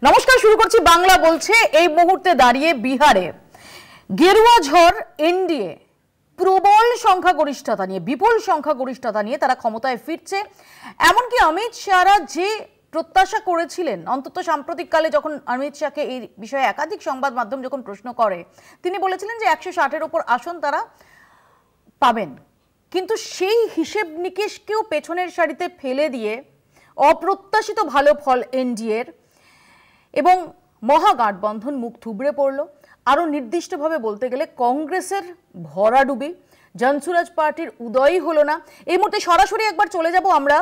নমস্কার, শুরু করছি বাংলা বলছে। এই মুহূর্তে দাঁড়িয়ে বিহারে গেরুয়া ঝড় এনডিএ প্রবল সংখ্যাগরিষ্ঠতা নিয়ে, বিপুল সংখ্যাগরিষ্ঠতা নিয়ে তারা ক্ষমতায় ফিরছে। এমনকি অমিত শাহরা যে প্রত্যাশা করেছিলেন, অন্তত সাম্প্রতিককালে যখন অমিত শাহকে এই বিষয়ে একাধিক সংবাদ মাধ্যম যখন প্রশ্ন করে, তিনি বলেছিলেন যে 160-এর ওপর আসন তারা পাবেন। কিন্তু সেই হিসেব নিকেশকেও পেছনের সারিতে ফেলে দিয়ে অপ্রত্যাশিত ভালো ফল এনডিএর এবং মহাগঠবন্ধন মুখ থুবড়ে পড়ল। আরও নির্দিষ্টভাবে বলতে গেলে কংগ্রেসের ভরাডুবি, জনসুরাজ পার্টির উদয়ই হলো না। এই মুহূর্তে সরাসরি একবার চলে যাব আমরা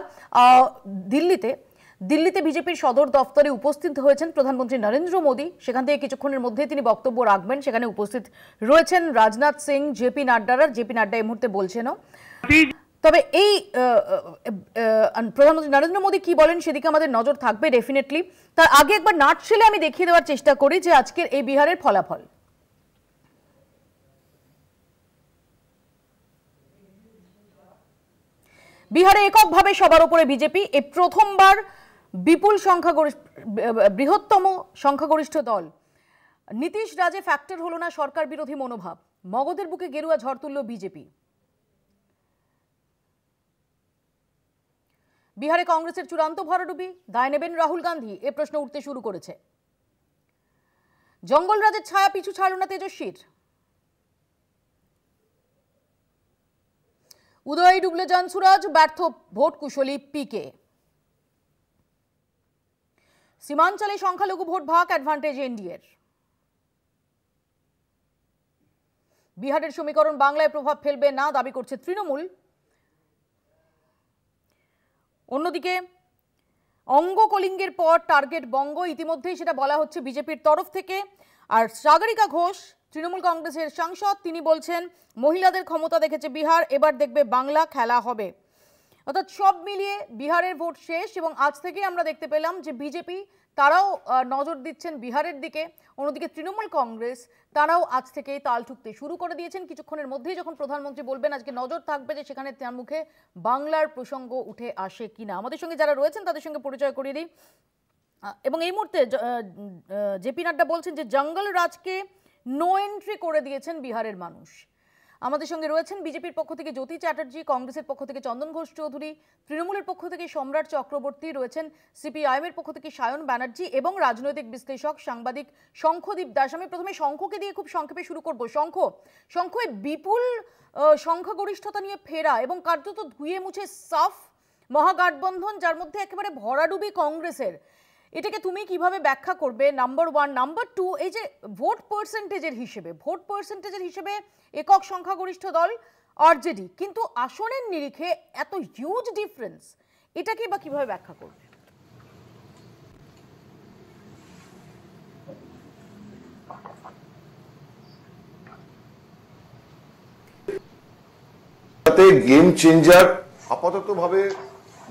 দিল্লিতে বিজেপির সদর দফতরে উপস্থিত হয়েছেন প্রধানমন্ত্রী নরেন্দ্র মোদী। সেখান থেকে কিছুক্ষণের মধ্যেই তিনি বক্তব্য রাখবেন। সেখানে উপস্থিত রয়েছেন রাজনাথ সিং, জেপি নাড্ডারা। জেপি নাড্ডা এই মুহূর্তে বলছেনও। তবে এই প্রধানমন্ত্রী নরেন্দ্র মোদী কি বলেন সেদিকে আমাদের নজর থাকবে ডেফিনেটলি। তার আগে একবার নাটশেলে আমি দেখিয়ে দেওয়ার চেষ্টা করি যে আজকের এই বিহারের ফলাফল। বিহারে এককভাবে সবার উপরে বিজেপি। এই প্রথমবার বিপুল বৃহত্তম সংখ্যাগরিষ্ঠ দল। নীতিশ রাজে ফ্যাক্টর হলো না সরকার বিরোধী মনোভাব। মগধের বুকে গেরুয়া ঝড় তুলল বিজেপি। বিহারে কংগ্রেসের চূড়ান্ত ভরাডুবি, দায় নেবেন রাহুল গান্ধী, এ প্রশ্ন উঠতে শুরু করেছে। জঙ্গলরাজের ছায়া পিছু ছাড়ল না তেজস্বীর। উদয় ডুবলে জনসুরাজ, ব্যর্থ ভোট কুশলী পিকে। সীমাঞ্চলে সংখ্যালঘু ভোট ভাগ, অ্যাডভান্টেজ এনডিএর। বিহারের সমীকরণ বাংলায় প্রভাব ফেলবে না দাবি করছে তৃণমূল। অন্যদিকে অঙ্গ কলিঙ্গের পর টার্গেট বঙ্গ, ইতিমধ্যেই সেটা বলা হচ্ছে বিজেপির তরফ থেকে। আর সাগরিকা ঘোষ, তৃণমূল কংগ্রেসের সাংসদ, তিনি বলছেন মহিলাদের ক্ষমতা দেখেছে বিহার, এবার দেখবে বাংলা খেলা হবে। অর্থাৎ সব মিলিয়ে বিহারের ভোট শেষ এবং আজ থেকেই আমরা দেখতে পেলাম যে বিজেপি তারাও নজর দিচ্ছেন বিহারের দিকে। অন্যদিকে তৃণমূল কংগ্রেস তারাও আজ থেকেই তাল ঠুকতে শুরু করে দিয়েছেন। কিছুক্ষণের মধ্যেই যখন প্রধানমন্ত্রী বলবেন, আজকে নজর থাকবে যে সেখানে তার মুখে বাংলার প্রসঙ্গ উঠে আসে কিনা। আমাদের সঙ্গে যারা রয়েছেন তাদের সঙ্গে পরিচয় করিয়ে দিই। এবং এই মুহূর্তে জেপি নাড্ডা বলছেন যে জঙ্গল রাজকে নো এন্ট্রি করে দিয়েছেন বিহারের মানুষ। আমাদের সঙ্গে রয়েছেন বিজেপির পক্ষ থেকে জ্যোতি চ্যাটার্জি, কংগ্রেসের পক্ষ থেকে চন্দন ঘোষ চৌধুরী, তৃণমূলের পক্ষ থেকে সম্রাট চক্রবর্তী রয়েছেন, সিপিআইএম এর পক্ষ থেকে সায়ন ব্যানার্জি এবং রাজনৈতিক বিশ্লেষক সাংবাদিক শঙ্খদীপ দাস। আমি প্রথমে শঙ্খকে দিয়ে খুব সংক্ষেপে শুরু করব। শঙ্খ বিপুল সংখ্যাগরিষ্ঠতা নিয়ে ফেরা এবং কার্যত ধুয়ে মুছে সাফ মহাগঠবন্ধন, যার মধ্যে একেবারে ভরাডুবি কংগ্রেসের, এটাকে তুমি কিভাবে ব্যাখ্যা করবে? Number one. নাম্বার টু, এই যে ভোট পার্সেন্টেজের হিসেবে একক সংখ্যাগরিষ্ঠ দল আরজেডি, কিন্তু আসনের নিরিখে এত হিউজ ডিফারেন্স, এটাকে বা কিভাবে ব্যাখ্যা করবে? গেম চেঞ্জার আপাতত ভাবে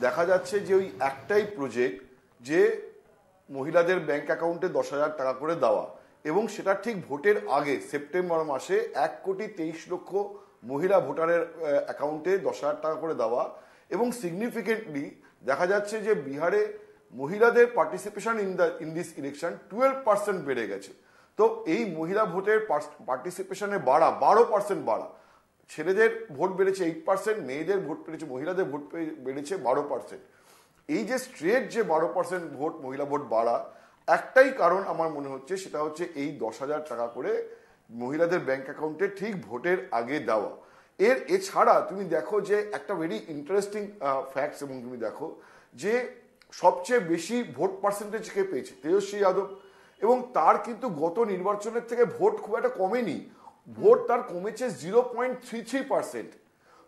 দেখা যাচ্ছে যে ওই একটাই প্রজেক্ট, যে মহিলাদের ব্যাংক অ্যাকাউন্টে 10,000 টাকা করে দেওয়া, এবং সেটা ঠিক ভোটের আগে সেপ্টেম্বর মাসে 1,23,00,000 মহিলা ভোটারের অ্যাকাউন্টে 10,000 টাকা করে দেওয়া। এবং সিগনিফিকেন্টলি দেখা যাচ্ছে যে বিহারে মহিলাদের পার্টিসিপেশন ইন দিস ইলেকশন 12% বেড়ে গেছে। তো এই মহিলা ভোটের পার্টিসিপেশনে 12% বাড়া। ছেলেদের ভোট বেড়েছে 8%, মেয়েদের ভোট বেড়েছে, মহিলাদের ভোট বেড়েছে 12%। এই যে স্ট্রেট যে 12% ভোট, মহিলা ভোট বাড়া, একটাই কারণ আমার মনে হচ্ছে, সেটা হচ্ছে এই 10,000 টাকা করে মহিলাদের ব্যাংক অ্যাকাউন্টে ঠিক ভোটের আগে দেওয়া। এছাড়া তুমি দেখো যে একটা ভেরি ইন্টারেস্টিং ফ্যাক্টস, এবং তুমি দেখো যে সবচেয়ে বেশি ভোট পার্সেন্টেজ কে পেয়েছে? তেজস্বী যাদব। এবং তার কিন্তু গত নির্বাচনের থেকে ভোট খুব একটা কমেনি, ভোট তার কমেছে 0.33%।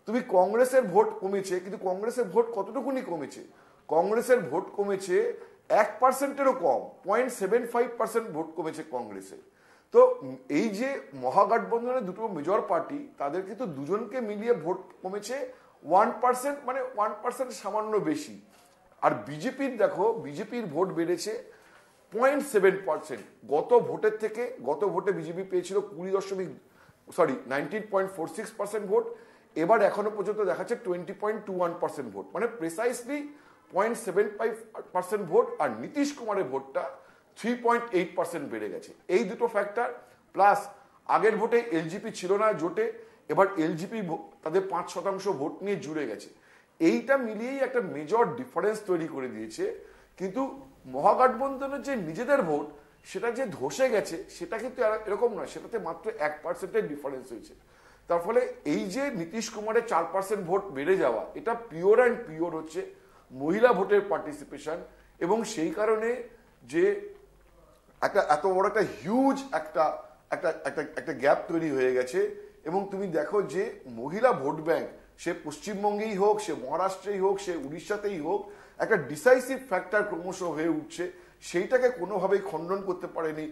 তুমি কংগ্রেসের ভোট কমেছে, কিন্তু কংগ্রেসের ভোট কতটুকুনি কমেছে? কংগ্রেসের ভোট কমেছে 1%-এরও কম, 0.75% ভোট কমেছে কংগ্রেসের। তো এই যে মহাগঠবন্ধনের দুটো মেজর পার্টি, তাদের কিন্তু দুজনকে মিলিয়ে ভোট কমেছে 1%, মানে 1% সামান্য বেশি। আর বিজেপির দেখো, বিজেপির ভোট বেড়েছে 0.7%। গত ভোটে বিজেপি পেয়েছিল 19.46% ভোট। এবার এখনো পর্যন্ত দেখাচ্ছে 20.21% ভোট, মানে প্রিসাইসলি 0.75% ভোট। আর নীতিশ কুমারের ভোটটা 3.8% বেড়ে গেছে। এই দুটো ফ্যাক্টর প্লাস আগের ভোটে এলজিপি ছিল না জোটে, এবার এলজিপি তাদের 5% ভোট নিয়ে জুড়ে গেছে। এইটা মিলিয়েই একটা মেজর ডিফারেন্স তৈরি করে দিয়েছে। কিন্তু মহাগঠবন্ধনের যে নিজেদের ভোট সেটা যে ধসে গেছে সেটা কিন্তু এরকম নয়, সেটাতে মাত্র 1% ডিফারেন্স হয়েছে। তার ফলে এই যে নীতিশ কুমারের 4% ভোট বেড়ে যাওয়া, এটা পিওর অ্যান্ড পিওর হচ্ছে মহিলা ভোটের পার্টিসিপেশন। এবং সেই কারণে যে একটা এত বড় একটা হিউজ একটা একটা একটা একটা গ্যাপ তৈরি হয়ে গেছে। এবং তুমি দেখো যে মহিলা ভোট ব্যাংক, সে পশ্চিমবঙ্গেই হোক, সে মহারাষ্ট্রেই হোক, সে উড়িষ্যাতেই হোক, একটা ডিসাইসিভ ফ্যাক্টর ক্রমশ হয়ে উঠছে। সেইটাকে কোনোভাবেই খণ্ডন করতে পারেনি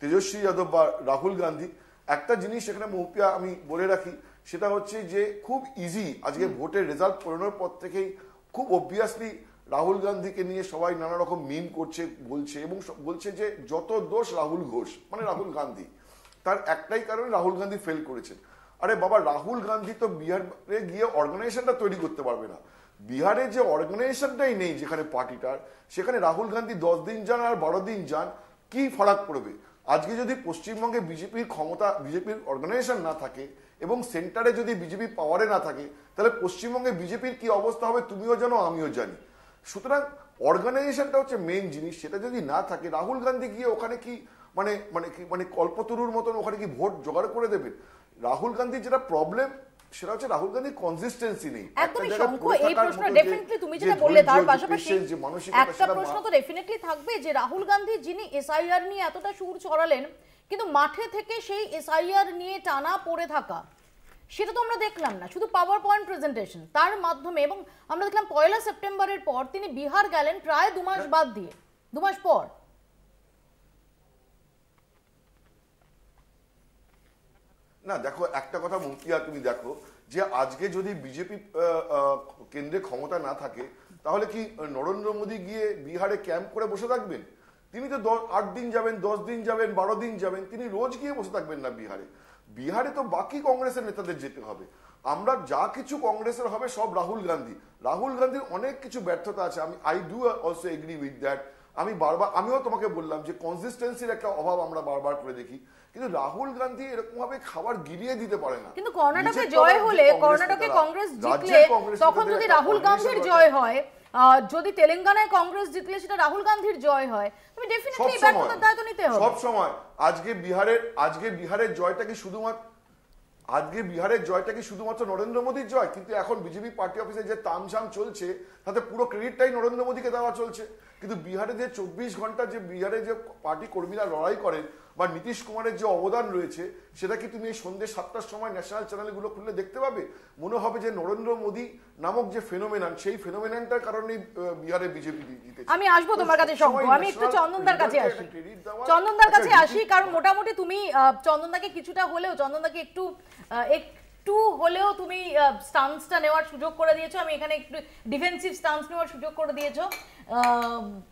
তেজস্বী যাদব বা রাহুল গান্ধী। একটা জিনিস এখানে মৌপিয়া আমি বলে রাখি, সেটা হচ্ছে যে খুব ইজি আজকে ভোটের রেজাল্ট বেরোনোর পর থেকেই খুব অবভিয়াসলি রাহুল গান্ধীকে নিয়ে সবাই নানা রকম মিম করছে, বলছে এবং বলছে যে যত দোষ রাহুল ঘোষ, মানে রাহুল গান্ধী। তার একটাই কারণে রাহুল গান্ধী ফেল করেছেন। আরে বাবা, রাহুল গান্ধী তো বিহারে গিয়ে অর্গানাইজেশনটা তৈরি করতে পারবে না। বিহারে যে অর্গানাইজেশনটাই নেই যেখানে পার্টিটার, সেখানে রাহুল গান্ধী 10 দিন যান আর 12 দিন যান, কি ফারাক পড়বে? আজকে যদি পশ্চিমবঙ্গে বিজেপির ক্ষমতা, বিজেপির অর্গানাইজেশন না থাকে এবং সেন্টারে যদি বিজেপি পাওয়ারে না থাকে, তাহলে পশ্চিমবঙ্গে বিজেপির কি অবস্থা হবে তুমিও জানো, আমিও জানি। সুতরাং অর্গানাইজেশনটা হচ্ছে মেইন জিনিস। সেটা যদি না থাকে, রাহুল গান্ধী গিয়ে ওখানে কি মানে মানে কি মানে কল্পতরুর মতন ওখানে কি ভোট জোগাড় করে দেবেন? রাহুল গান্ধীর যেটা প্রবলেম সেটা হচ্ছে রাহুল গান্ধীর কনসিস্টেন্সি নেই। একদমই শঙ্কু, এই প্রশ্ন ডেফিনেটলি তুমি যেটা বললে তার পাশাপাশি একটা প্রশ্ন তো ডেফিনেটলি থাকবে যে রাহুল গান্ধী যিনি এসআইআর নিয়ে এতটা সুর ছড়ালেন, কিন্তু মাঠে থেকে সেই এসআইআর নিয়ে টানা পড়ে থাকা সেটা তো আমরা দেখলাম না, শুধু পাওয়ার পয়েন্ট প্রেজেন্টেশন তার মাধ্যমে। এবং আমরা দেখলাম 1 সেপ্টেম্বরের পর তিনি বিহার গেলেন প্রায় 2 মাস বাদ দিয়ে, 2 মাস পর। না দেখো, একটা কথা মুফতিয়া, তুমি দেখো যে আজকে যদি বিজেপি কেন্দ্রে ক্ষমতা না থাকে, তাহলে কি নরেন্দ্র মোদী গিয়ে বিহারে ক্যাম্প করে বসে থাকবেন? তিনি তো 8 দিন যাবেন, 10 দিন যাবেন, 12 দিন যাবেন, তিনি রোজ গিয়ে বসে থাকবেন না বিহারে। বিহারে তো বাকি কংগ্রেসের নেতাদের যেতে হবে। আমরা যা কিছু কংগ্রেসের হবে সব রাহুল গান্ধী। রাহুল গান্ধীর অনেক কিছু ব্যর্থতা আছে, আমি I do also agree with that. আমিও তোমাকে বললাম যে কনসিস্টেন্সির একটা অভাব আমরা বারবার করে দেখি, কিন্তু রাহুল গান্ধী এরকম ভাবে খাবার গিলিয়ে দিতে পারে না। কিন্তু কর্ণাটকে জয় হলে, কর্ণাটকে কংগ্রেস জিতলে তখন যদি রাহুল গান্ধীর জয় হয়, যদি তেলেঙ্গানায় কংগ্রেস জিতলে সেটা রাহুল গান্ধীর জয় হয়, তুমি ডেফিনেটলি ব্যর্থতার দায় তো নিতে হবে সব সময়। আজকে বিহারের জয়টা কি শুধুমাত্র নরেন্দ্র মোদীর জয়? কিন্তু এখন বিজেপি পার্টি অফিসে যে তামঝাম চলছে, তাতে পুরো ক্রেডিটটাই নরেন্দ্র মোদীকে দেওয়া চলছে। কিন্তু বিহারে যে 24 ঘন্টা যে বিহারে যে পার্টি কর্মীরা লড়াই করেন বা নীতিশ কুমারের যে অবদান রয়েছে, সেটা কি তুমি এই সন্ধ্যে 7টার সময় ন্যাশনাল চ্যানেলগুলো খুললে দেখতে পাবে? মনে হবে যে নরেন্দ্র মোদী নামক যে ফেনোমেনন, সেই ফেনোমেননটার কারণে বিহারে বিজেপি জিতেছে। আমি আসবো তোমার কাছে শঙ্কু, আমি একটু চন্দনদার কাছে আসি। চন্দনদার কাছে আসি, কারণ মোটামুটি তুমি চন্দনদাকে কিছুটা হলেও, চন্দনদাকে একটু হলেও তুমি স্টান্সটা নেওয়ার সুযোগ করে দিয়েছো। আমি এখানে একটু ডিফেন্সিভ স্টান্স নেওয়ার সুযোগ করে দিয়েছো।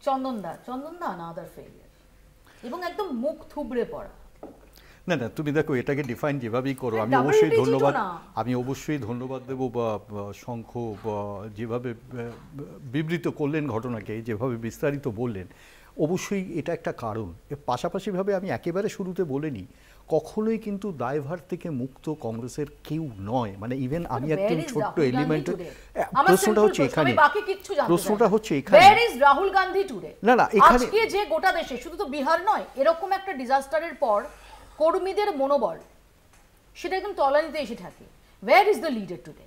চন্দনদা আনাদার ফেলিয়ার এবং একদম মুখ থুবড়ে পড়া। না না, তুমি দেখো এটাকে ডিফাইন যেভাবেই করো, আমি অবশ্যই ধন্যবাদ দেবো বা শঙ্খ যেভাবে বিবৃত করলেন ঘটনাকে, যেভাবে বিস্তারিত বললেন, অবশ্যই এটা একটা কারণ। এর পাশাপাশিভাবে আমি একেবারে শুরুতে বলিনি, কখনোই কিন্তু দায়ভার থেকে মুক্ত কংগ্রেসের কেউ নয়। মানে ইভেন আমি একদম ছোট্ট এলিমেন্টের প্রশ্নটা হচ্ছে এখানে, রাহুল গান্ধী টুডে। না না, এখানে আজকে যে গোটা দেশে, শুধু তো বিহার নয়, এরকম একটা ডিজাস্টারের পর কর্মীদের মনোবল সেটা একদম তলানিতে এসে থাকে। Where is the leader today?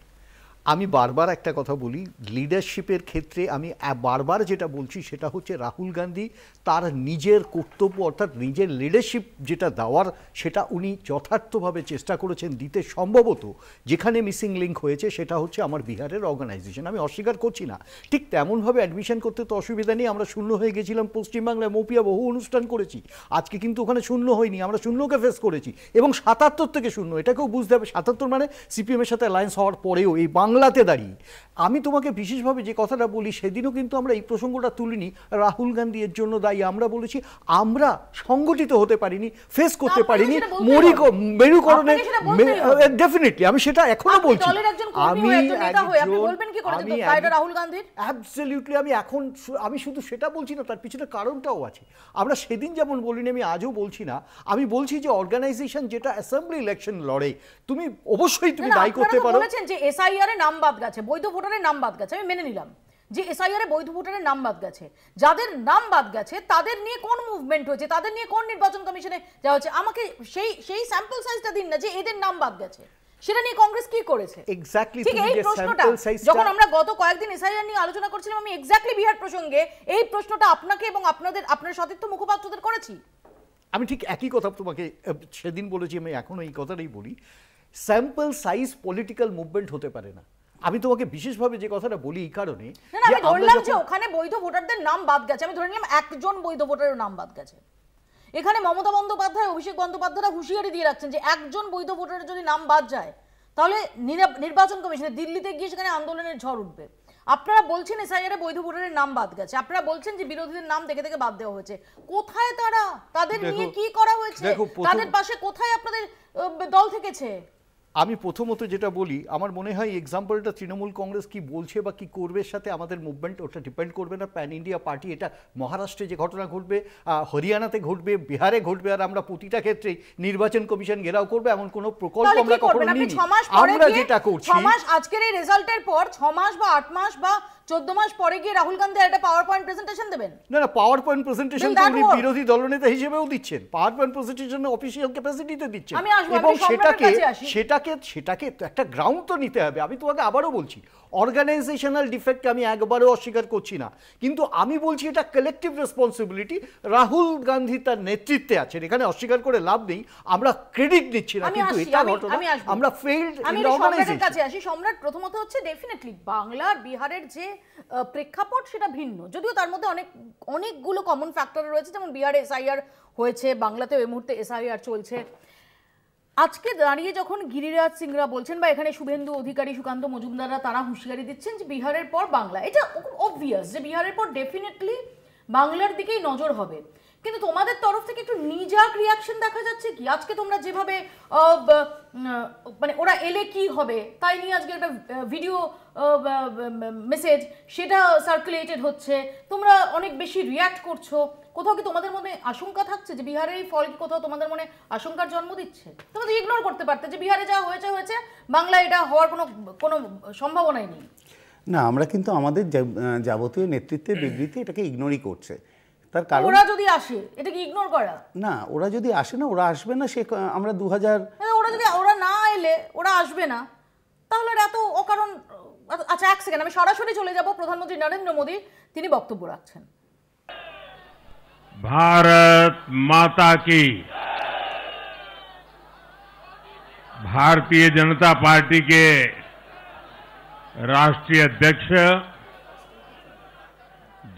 আমি বারবার একটা কথা বলি, লিডারশিপের ক্ষেত্রে আমি বারবার যেটা বলছি সেটা হচ্ছে রাহুল গান্ধী তার নিজের কর্তব্য, অর্থাৎ নিজের লিডারশিপ যেটা দেওয়ার, সেটা উনি যথার্থভাবে চেষ্টা করেছেন দিতে। সম্ভবত যেখানে মিসিং লিঙ্ক হয়েছে সেটা হচ্ছে আমার বিহারের অর্গানাইজেশন, আমি অস্বীকার করছি না। ঠিক তেমনভাবে অ্যাডমিশন করতে তো অসুবিধা নেই, আমরা শূন্য হয়ে গেছিলাম পশ্চিমবাংলায়, মৌপিয়া বহু অনুষ্ঠান করেছি। আজকে কিন্তু ওখানে শূন্য হয়নি, আমরা শূন্যকে ফেস করেছি এবং 77 থেকে শূন্য, এটাকেও বুঝতে হবে। 77 মানে সিপিএমের সাথে অ্যালায়েন্স হওয়ার পরেও এই বাংলা বাংলাতে দাঁড়িয়ে। আমি তোমাকে বিশেষভাবে যে কথাটা বলি, সেদিনও কিন্তু আমরা এই প্রসঙ্গটা তুলিনি রাহুল গান্ধী এর জন্য দায়ী। আমরা বলেছি আমরা সংগঠিত হতে পারিনি, ফেস করতে পারিনি মেরুকরণে। ডেফিনেটলি আমি সেটা এখনো বলছি। অ্যাবসলিউটলি আমি শুধু সেটা বলছি না, তার পিছনে কারণটাও আছে। আমরা সেদিন যেমন বলিনি, আমি আজও বলছি না। আমি বলছি যে অর্গানাইজেশন যেটা অ্যাসেম্বলি ইলেকশন লড়ে, তুমি অবশ্যই তুমি দায়ী করতে পারো। বলেছেন যে এসআইআর এর নাম বাদ গেছে, বৈধ ভোটারের নাম বাদ গেছে, আমি মেনে নিলাম যে এসআইআর এ বৈধ ভোটারের নাম বাদ গেছে। যাদের নাম বাদ গেছে তাদের নিয়ে কোন মুভমেন্ট হয়েছে, তাদের নিয়ে কোন নির্বাচন কমিশনে যাওয়া হচ্ছে? আমাকে সেই স্যাম্পল সাইজটা দিন না যে এদের নাম বাদ গেছে, সেটা নিয়ে কংগ্রেস কি করেছে। এক্স্যাক্টলি ঠিক এই প্রশ্নটা যখন আমরা গত কয়েকদিন এসআইআর নিয়ে আলোচনা করছিলাম, আমি এক্স্যাক্টলি বিহার প্রসঙ্গে এই প্রশ্নটা আপনাকে এবং আপনার সতীর্থ মুখপাত্রদের করেছি। আমি ঠিক একই কথা তোমাকে সেদিন বলেছি, আমি এখনো এই কথাটাই বলি। স্যাম্পল সাইজ পলিটিক্যাল মুভমেন্ট হতে পারে না। আমি তোমাকে বিশেষভাবে যে কথাটা বলি এই কারণে, আমি ধরলাম যে ওখানে বৈধ ভোটারদের নাম বাদ গেছে, আমি ধরে নিলাম একজন বৈধ ভোটারের নাম বাদ গেছে। এখানে মমতা বন্দ্যোপাধ্যায়, অভিষেক বন্দ্যোপাধ্যায়রা হুঁশিয়ারি দিয়ে রাখছেন যে একজন বৈধ ভোটারের যদি নাম বাদ যায় তাহলে নির্বাচন কমিশনে দিল্লিতে গিয়ে সেখানে আন্দোলনের ঝড় উঠবে। আপনারা বলছেন এসআইআর এ বৈধ ভোটারের নাম বাদ গেছে, আপনারা বলছেন যে বিরোধীদের নাম দেখে দেখে বাদ দেওয়া হয়েছে। কোথায় তারা? তাদের নিয়ে কি করা হয়েছে? তাদের পাশে কোথায় আপনাদের দল থেকেছে? আমি প্রথমত যেটা বলি, আমার মনে হয় এক্সাম্পলটা তৃণমূল কংগ্রেস কি বলছে বা কি করবে সাথে আমাদের মুভমেন্ট ওটা ডিপেন্ড করবে না। প্যান ইন্ডিয়া পার্টি, এটা মহারাষ্ট্রে যে ঘটনা ঘটবে, হরিয়ানাতে ঘটবে, বিহারে ঘটবে, আর আমরা প্রতিটা ক্ষেত্রে নির্বাচন কমিশন ঘেরাও করবে এমন কোনো প্রকল্প আমরা কখনো নিইনি। আমরা যেটা করছি, 6 মাস আজকের এই রেজাল্টের পর 6 মাস বা 8 মাস বা 14 মাস পরে গিয়ে রাহুল গান্ধী একটা পাওয়ার পয়েন্ট প্রেজেন্টেশন দেবেন? না না, পাওয়ার পয়েন্ট প্রেজেন্টেশন তো উনি বিরোধী দলনেতা হিসেবেও দিচ্ছেন, পাওয়ার পয়েন্ট প্রেজেন্টেশন অফিসিয়াল ক্যাপাসিটিতে দিচ্ছেন, এবং সেটাকে একটা গ্রাউন্ড তো নিতে হবে। আমি তোমাকে আবারও বলছি, অর্গানাইজেশনাল ডিফেক্ট আমি একবারও অস্বীকার করছি না, কিন্তু আমি বলছি এটা কালেকটিভ রেসপন্সিবিলিটি। রাহুল গান্ধী তার নেতৃত্বে আছেন, এখানে অস্বীকার করে লাভ নেই, আমরা ক্রেডিট নিচ্ছি না, কিন্তু এটা ঘটনা আমরা ফেইলড ইন দ্য অর্গানাইজেশন। কাছে আসি সম্রাট। প্রথমত হচ্ছে ডেফিনেটলি বাংলার বিহারের যে প্রেক্ষাপট সেটা ভিন্ন, যদিও তার মধ্যে অনেকগুলো কমন ফ্যাক্টর রয়েছে, যেমন বিহারে এসআইআর হয়েছে, বাংলাতেও এই মুহূর্তে এসআইআর চলছে। আজকে দাঁড়িয়ে যখন গিরিরাজ সিংরা বলছেন বা এখানে শুভেন্দু অধিকারী, সুকান্ত মজুমদাররা তারা হুঁশিয়ারি দিচ্ছেন যে বিহারের পর বাংলা, এটা অবভিয়াস যে বিহারের পর ডেফিনেটলি বাংলার দিকেই নজর হবে। কিন্তু তোমাদের তরফ থেকে একটু নিজাক রিয়াকশন দেখা যাচ্ছে কি? আজকে তোমরা যেভাবে মানে ওরা এলে কি হবে তাই নিয়ে আজকে একটা ভিডিও মেসেজ সেটা সার্কুলেটেড হচ্ছে, তোমরা অনেক বেশি রিয়াক্ট করছো। কোথাও কি তোমাদের মনে আশঙ্কা থাকছে যে বিহারের এই ফল কোথাও তোমাদের মনে আশঙ্কার জন্ম দিচ্ছে? তোমরা তো ইগনোর করতে পারতে যে বিহারে যা হয়েছে হয়েছে, বাংলা এটা হওয়ার কোনো সম্ভাবনাই নেই। না, আমরা কিন্তু আমাদের যাবতীয় নেতৃত্বের বিবৃতি এটাকে ইগনোরই করছে। তার কারণ ওরা যদি আসে এটা কি ইগনোর করা? না, ওরা যদি আসে না, ওরা আসবে না। সে আমরা 2000 ওরা না এলে, ওরা আসবে না, তাহলে এত অকারণ। আচ্ছা এক সেকেন্ড, আমি সরাসরি চলে যাব প্রধানমন্ত্রী নরেন্দ্র মোদী, তিনি বক্তব্য রাখছেন। भारत माता की, भारतीय जनता पार्टी के राष्ट्रीय अध्यक्ष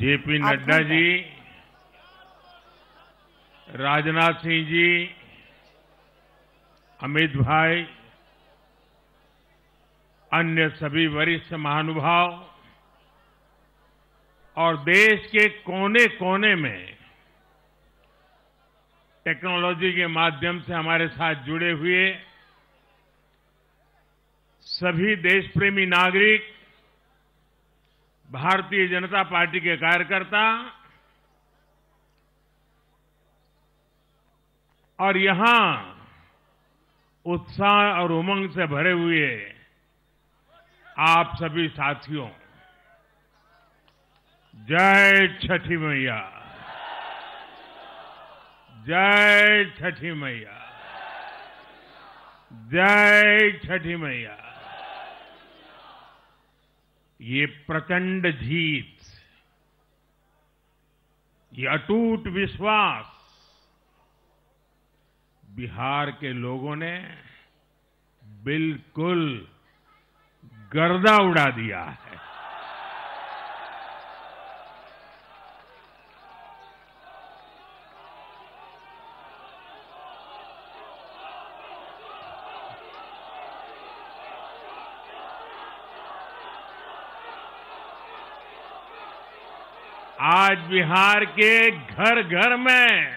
जेपी नड्डा जी, राजनाथ सिंह जी, अमित भाई, अन्य सभी वरिष्ठ महानुभाव और देश के कोने कोने में टेक्नोलॉजी के माध्यम से हमारे साथ जुड़े हुए सभी देशप्रेमी नागरिक, भारतीय जनता पार्टी के कार्यकर्ता और यहां उत्साह और उमंग से भरे हुए आप सभी साथियों, जय छठी मैया, जय छठी मैया, जय छठी मैया। ये प्रचंड जीत, ये अटूट विश्वास बिहार के लोगों ने बिल्कुल गर्दा उड़ा दिया है। आज बिहार के घर घर में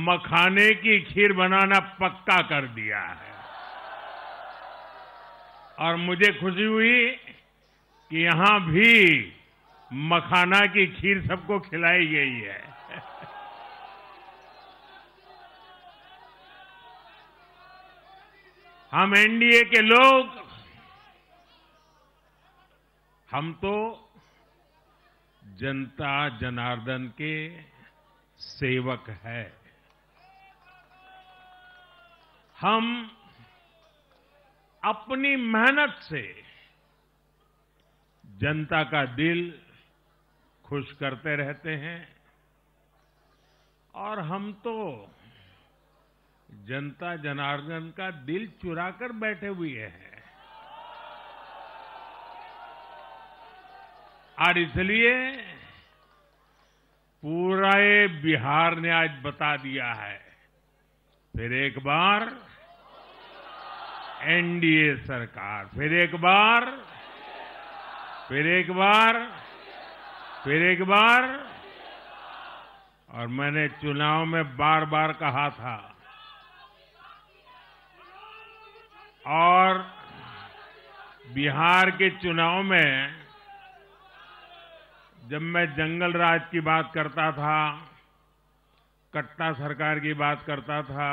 मखाने की खीर बनाना पक्का कर दिया है। और मुझे खुशी हुई कि यहां भी मखाना की खीर सबको खिलाई गई है। हम एनडीए के लोग, हम तो जनता जनार्दन के सेवक हैं। हम अपनी मेहनत से जनता का दिल खुश करते रहते हैं और हम तो जनता जनार्दन का दिल चुरा कर बैठे हुए हैं। और इसलिए पूरा ये बिहार ने आज बता दिया है, फिर एक बार एनडीए सरकार, फिर एक बार, फिर एक बार, फिर एक बार। और मैंने चुनाव में बार बार कहा था और बिहार के चुनाव में जब मैं जंगल राज की बात करता था, कट्टा सरकार की बात करता था,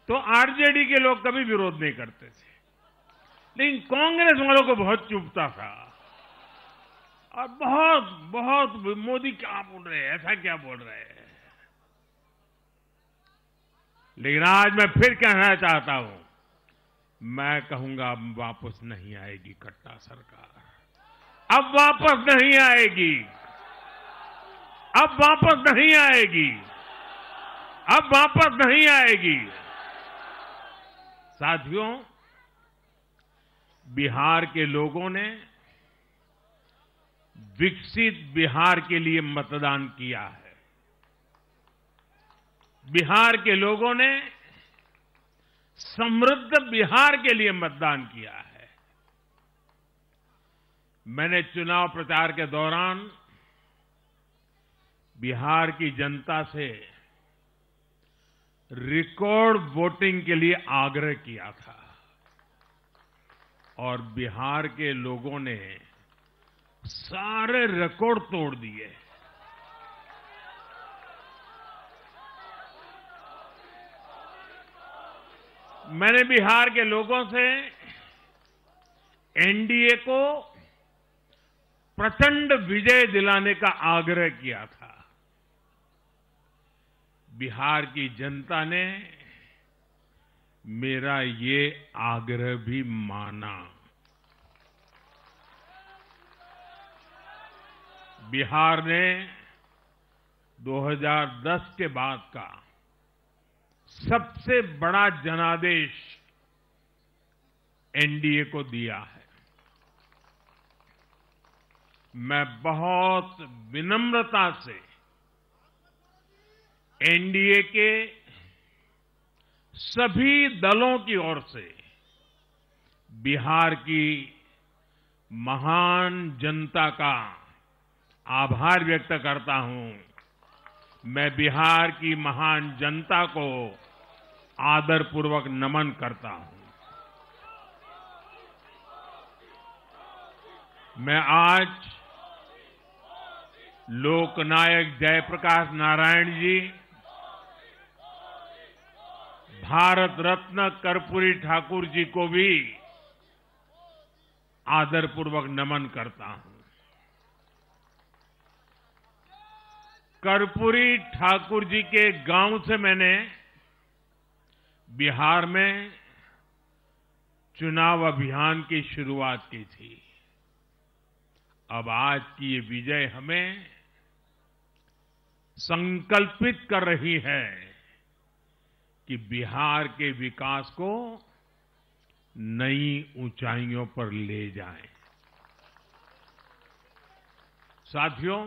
तो आरजेडी के लोग कभी विरोध नहीं करते थे, लेकिन कांग्रेस वालों को बहुत चुभता था और बहुत बहुत मोदी क्या बोल रहे हैं, ऐसा क्या बोल रहे हैं। लेकिन आज मैं फिर कहना चाहता हूं, मैं कहूंगा अब वापस नहीं आएगी कट्टा सरकार, अब वापस नहीं आएगी, अब वापस नहीं आएगी, अब वापस नहीं आएगी। साथियों, बिहार के लोगों ने विकसित बिहार के लिए मतदान किया है। बिहार के लोगों ने समृद्ध बिहार के लिए मतदान किया है। मैंने चुनाव प्रचार के दौरान बिहार की जनता से रिकॉर्ड वोटिंग के लिए आग्रह किया था और बिहार के लोगों ने सारे रिकॉर्ड तोड़ दिए। मैंने बिहार के लोगों से एनडीए को प्रचंड विजय दिलाने का आग्रह किया था। बिहार की जनता ने मेरा ये आग्रह भी माना। बिहार ने 2010 के बाद का सबसे बड़ा जनादेश एनडीए को दिया है। मैं बहुत विनम्रता से एनडीए के सभी दलों की ओर से बिहार की महान जनता का आभार व्यक्त करता हूं। मैं बिहार की महान जनता को आदरपूर्वक नमन करता हूं। मैं आज लोकनायक जयप्रकाश नारायण जी, भारत रत्न कर्पूरी ठाकुर जी को भी आदरपूर्वक नमन करता हूं। कर्पूरी ठाकुर जी के गांव से मैंने बिहार में चुनाव अभियान की शुरुआत की थी। अब आज की ये विजय हमें संकल्पित कर रही है कि बिहार के विकास को नई ऊंचाइयों पर ले जाएं। साथियों,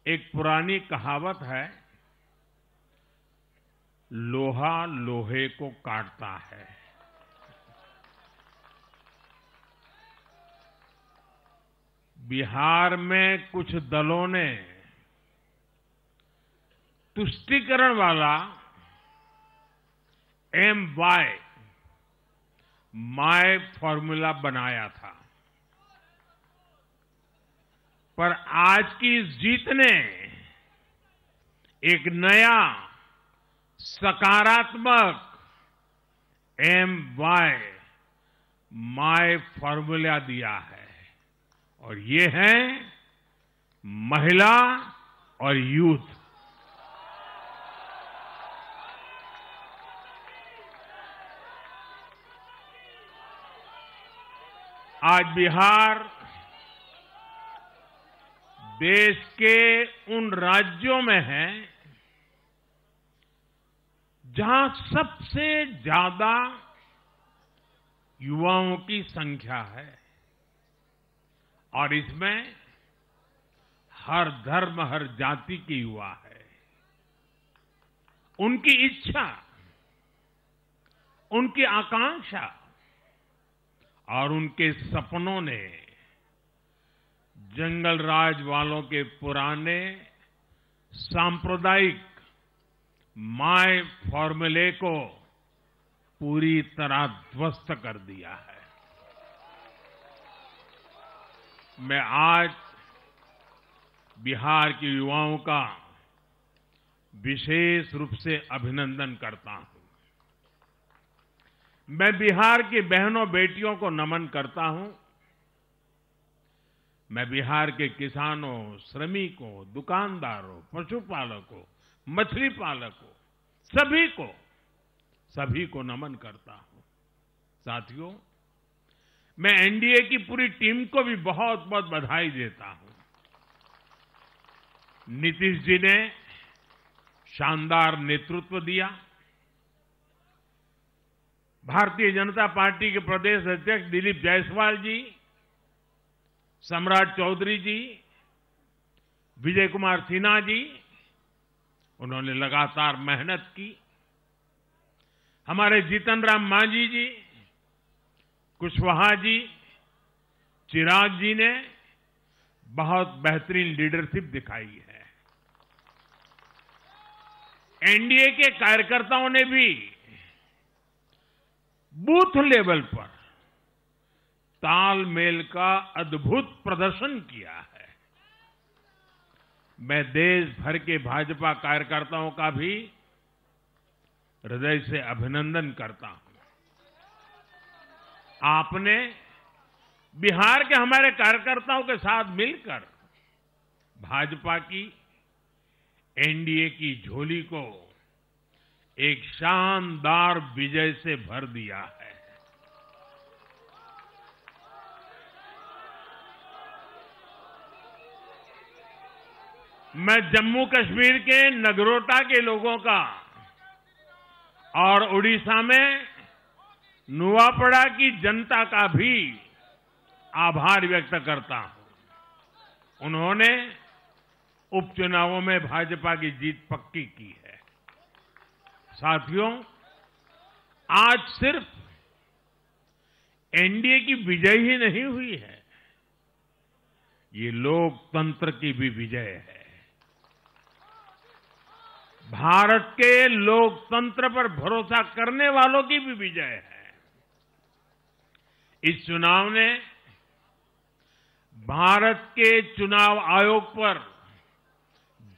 एक पुरानी कहावत है, लोहा लोहे को काटता है। बिहार में कुछ दलों ने तुष्टीकरण वाला MY माय फॉर्मूला बनाया था, पर आज की इस जीत ने एक नया सकारात्मक MY माय फॉर्मूला दिया है, और ये है महिला और यूथ। आज बिहार देश के उन राज्यों में है जहां सबसे ज्यादा युवाओं की संख्या है, और इसमें हर धर्म हर जाति के युवा है। उनकी इच्छा, उनकी आकांक्षा और उनके सपनों ने जंगल राज वालों के पुराने सांप्रदायिक माय फॉर्मूले को पूरी तरह ध्वस्त कर दिया है। मैं आज बिहार के युवाओं का विशेष रूप से अभिनंदन करता हूं। मैं बिहार की बहनों बेटियों को नमन करता हूं। मैं बिहार के किसानों, श्रमिकों, दुकानदारों, पशुपालकों, मछली पालकों, सभी को नमन करता हूं। साथियों, मैं एनडीए की पूरी टीम को भी बहुत बहुत बधाई देता हूं। नीतीश जी ने शानदार नेतृत्व दिया। भारतीय जनता पार्टी के प्रदेश अध्यक्ष दिलीप जायसवाल जी, सम्राट चौधरी जी, विजय कुमार सिन्हा जी, उन्होंने लगातार मेहनत की। हमारे जीतन राम मांझी जी, कुशवाहा जी, चिराग जी ने बहुत बेहतरीन लीडरशिप दिखाई है। एनडीए के कार्यकर्ताओं ने भी बूथ लेवल पर तालमेल का अद्भुत प्रदर्शन किया है। मैं देश भर के भाजपा कार्यकर्ताओं का भी हृदय से अभिनंदन करता हूं। आपने बिहार के हमारे कार्यकर्ताओं के साथ मिलकर भाजपा की एनडीए की झोली को एक शानदार विजय से भर दिया है। मैं जम्मू कश्मीर के नगरोटा के लोगों का और उड़ीसा में नुआपड़ा की जनता का भी आभार व्यक्त करता हूं। उन्होंने उपचुनावों में भाजपा की जीत पक्की की है। साथियों, आज सिर्फ एनडीए की विजय ही नहीं हुई है, ये लोकतंत्र की भी विजय है। भारत के लोकतंत्र पर भरोसा करने वालों की भी विजय है। इस चुनाव ने भारत के चुनाव आयोग पर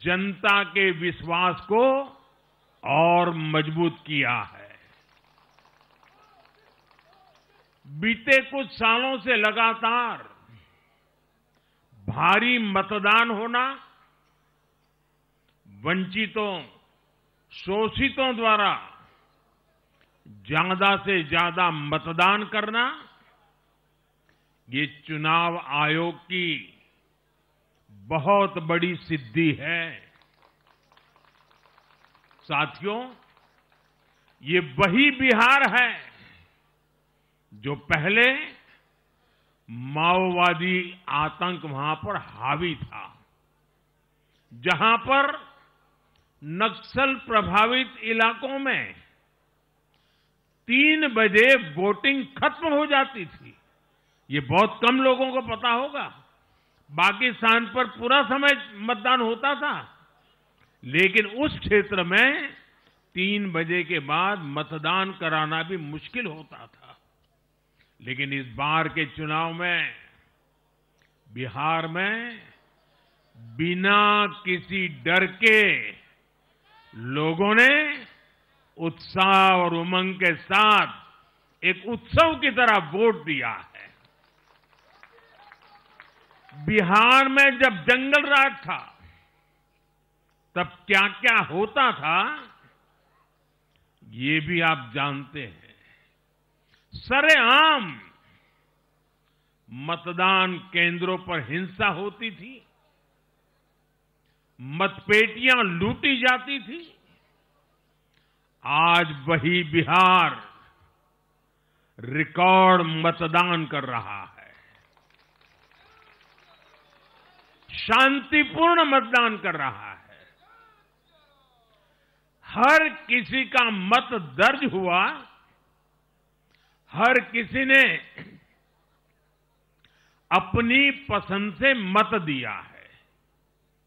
जनता के विश्वास को और मजबूत किया है। बीते कुछ सालों से लगातार भारी मतदान होना, वंचितों, शोषितों द्वारा ज्यादा से ज्यादा मतदान करना, ये चुनाव आयोग की बहुत बड़ी सिद्धि है। साथियों, ये वही बिहार है जो पहले माओवादी आतंक वहां पर हावी था, जहां पर नक्सल प्रभावित इलाकों में 3 बजे वोटिंग खत्म हो जाती थी। ये बहुत कम लोगों को पता होगा, बाकी स्थान पर पूरा समय मतदान होता था, लेकिन उस क्षेत्र में 3 बजे के बाद मतदान कराना भी मुश्किल होता था। लेकिन इस बार के चुनाव में बिहार में बिना किसी डर के लोगों ने उत्साह और उमंग के साथ एक उत्सव की तरह वोट दिया है। बिहार में जब जंगल राज था तब क्या क्या होता था ये भी आप जानते हैं। सरेआम मतदान केंद्रों पर हिंसा होती थी, मतपेटियां लूटी जाती थी। आज वही बिहार रिकॉर्ड मतदान कर रहा है, शांतिपूर्ण मतदान कर रहा है। हर किसी का मत दर्ज हुआ, हर किसी ने अपनी पसंद से मत दिया है।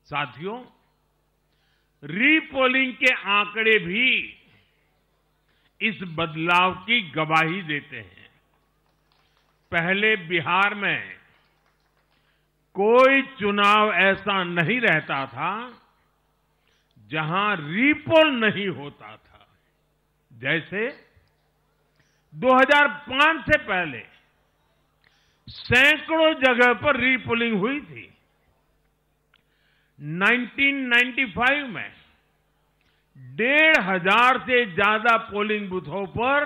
साथियों, रीपोलिंग के आंकड़े भी इस बदलाव की गवाही देते हैं। पहले बिहार में कोई चुनाव ऐसा नहीं रहता था जहां रीपोल नहीं होता था। जैसे 2005 से पहले सैकड़ों जगह पर रीपोलिंग हुई थी। 1995 में 1,500 से ज्यादा पोलिंग बूथों पर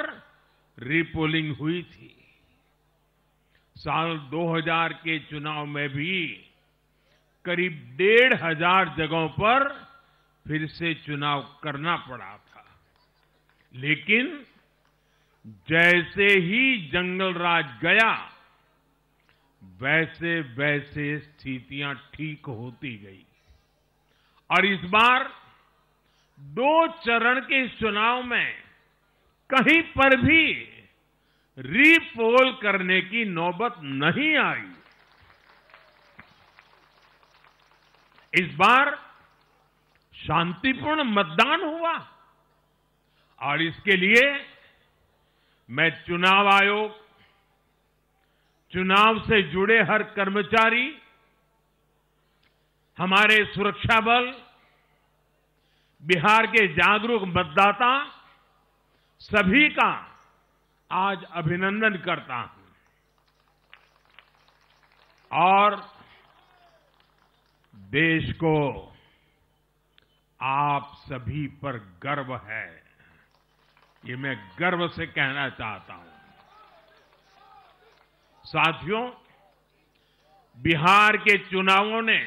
रीपोलिंग हुई थी। साल 2000 के चुनाव में भी करीब 1,500 जगहों पर फिर से चुनाव करना पड़ा था। लेकिन जैसे ही जंगल राज गया, वैसे वैसे स्थितियां ठीक होती गई और इस बार 2 चरण के इस चुनाव में कहीं पर भी रीपोल करने की नौबत नहीं आई। इस बार शांतिपूर्ण मतदान हुआ और इसके लिए मैं चुनाव आयोग, चुनाव से जुड़े हर कर्मचारी, हमारे सुरक्षा बल, बिहार के जागरूक मतदाता सभी का आज अभिनंदन करता हूं और देश को आप सभी पर गर्व है, ये मैं गर्व से कहना चाहता हूं। साथियों, बिहार के चुनावों ने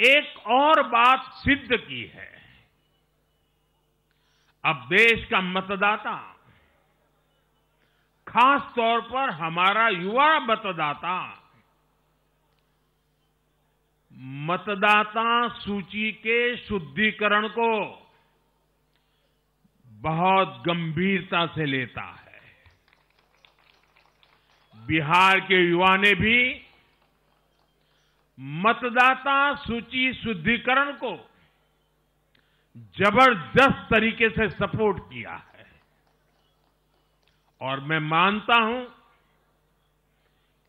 एक और बात सिद्ध की है। अब देश का मतदाता, खास तौर पर हमारा युवा मतदाता, मतदाता सूची के शुद्धिकरण को बहुत गंभीरता से लेता है। बिहार के युवा ने भी मतदाता सूची शुद्धिकरण को जबरदस्त तरीके से सपोर्ट किया है और मैं मानता हूं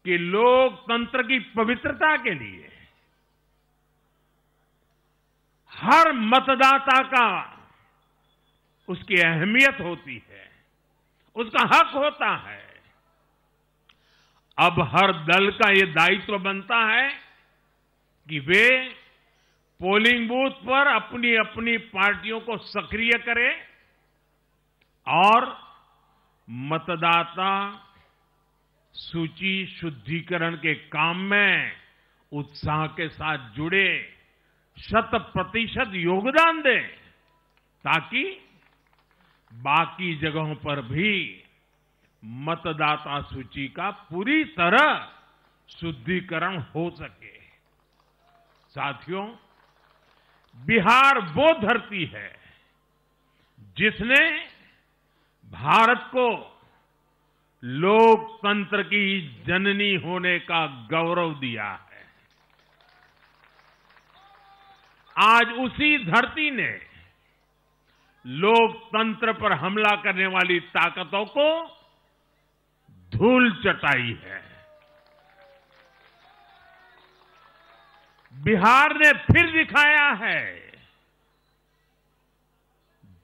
कि लोकतंत्र की पवित्रता के लिए हर मतदाता का उसकी अहमियत होती है, उसका हक होता है। अब हर दल का ये दायित्व बनता है कि वे पोलिंग बूथ पर अपनी अपनी पार्टियों को सक्रिय करें और मतदाता सूची शुद्धिकरण के काम में उत्साह के साथ जुड़े, 100% योगदान दें ताकि बाकी जगहों पर भी मतदाता सूची का पूरी तरह शुद्धिकरण हो सके। साथियों, बिहार वो धरती है जिसने भारत को लोकतंत्र की जननी होने का गौरव दिया है। आज उसी धरती ने लोकतंत्र पर हमला करने वाली ताकतों को धूल चटाई है। बिहार ने फिर दिखाया है,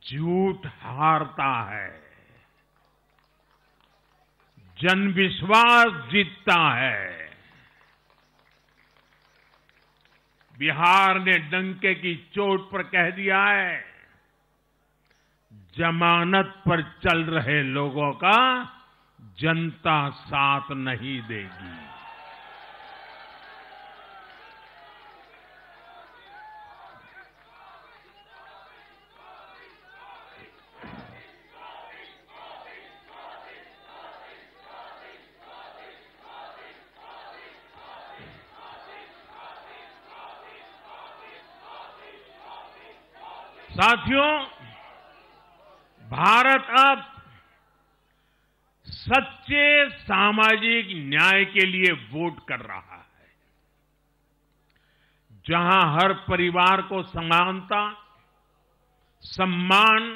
झूठ हारता है, जन विश्वास जीतता है। बिहार ने डंके की चोट पर कह दिया है, जमानत पर चल रहे लोगों का जनता साथ नहीं देगी। साथियों, भारत अब सच्चे सामाजिक न्याय के लिए वोट कर रहा है, जहां हर परिवार को समानता, सम्मान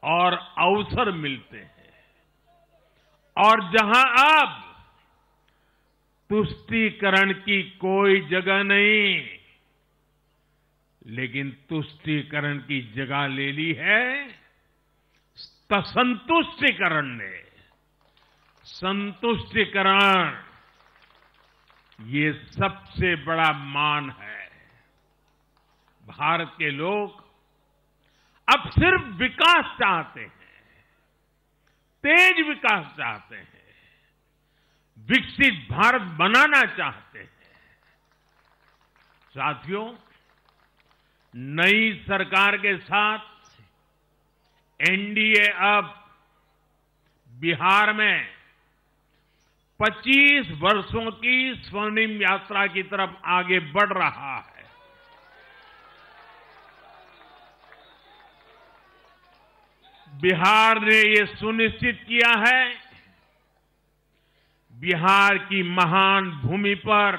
और अवसर मिलते हैं, और जहां अब तुष्टीकरण की कोई जगह नहीं, लेकिन तुष्टीकरण की जगह ले ली है संतुष्टीकरण ने। संतुष्टीकरण ये सबसे बड़ा मान है। भारत के लोग अब सिर्फ विकास चाहते हैं, तेज विकास चाहते हैं, विकसित भारत बनाना चाहते हैं। साथियों, नई सरकार के साथ एनडीए अब बिहार में 25 वर्षों की स्वर्णिम यात्रा की तरफ आगे बढ़ रहा है। बिहार ने ये सुनिश्चित किया है, बिहार की महान भूमि पर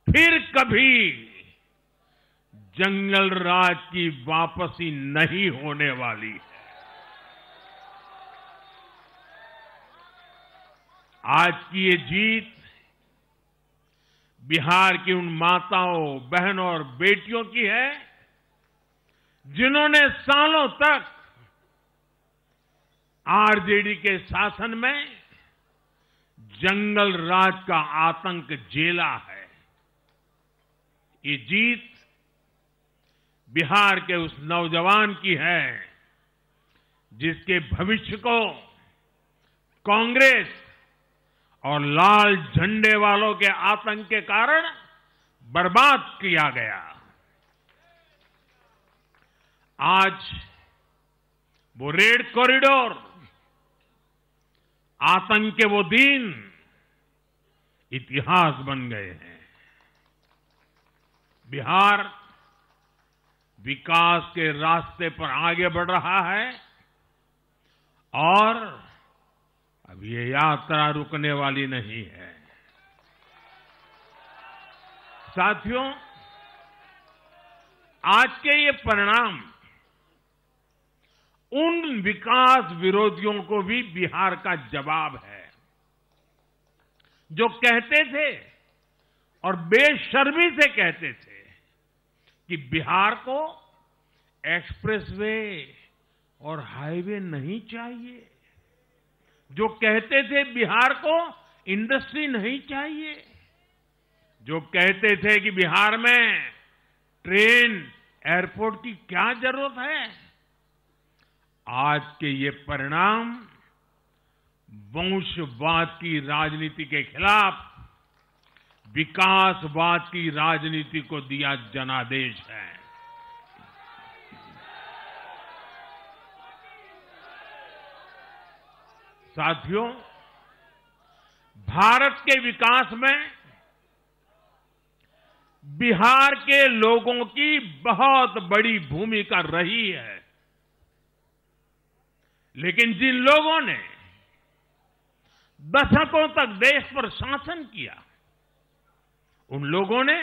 फिर कभी जंगल राज की वापसी नहीं होने वाली है। आज की ये जीत बिहार की उन माताओं, बहनों और बेटियों की है, जिन्होंने सालों तक आरजेडी के शासन में जंगल राज का आतंक झेला है। ये जीत बिहार के उस नौजवान की है, जिसके भविष्य को कांग्रेस और लाल झंडे वालों के आतंक के कारण बर्बाद किया गया। आज वो रेड कॉरिडोर, आतंक के वो दिन इतिहास बन गए हैं। बिहार विकास के रास्ते पर आगे बढ़ रहा है और अब ये यात्रा रुकने वाली नहीं है। साथियों, आज के ये परिणाम उन विकास विरोधियों को भी बिहार का जवाब है, जो कहते थे और बेशर्मी से कहते थे कि बिहार को एक्सप्रेसवे और हाईवे नहीं चाहिए, जो कहते थे बिहार को इंडस्ट्री नहीं चाहिए, जो कहते थे कि बिहार में ट्रेन, एयरपोर्ट की क्या जरूरत है। आज के ये परिणाम वंशवाद की राजनीति के खिलाफ विकासवाद की राजनीति को दिया जनादेश है। साथियों, भारत के विकास में बिहार के लोगों की बहुत बड़ी भूमिका रही है, लेकिन जिन लोगों ने दशकों तक देश पर शासन किया, उन लोगों ने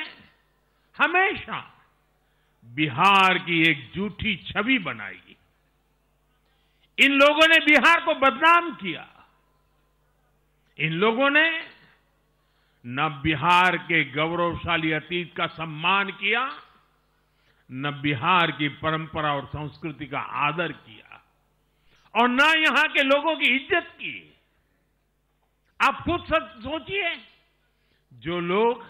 हमेशा बिहार की एक झूठी छवि बनाई। इन लोगों ने बिहार को बदनाम किया। इन लोगों ने न बिहार के गौरवशाली अतीत का सम्मान किया, न बिहार की परंपरा और संस्कृति का आदर किया, और न यहां के लोगों की इज्जत की। आप खुद सोचिए, जो लोग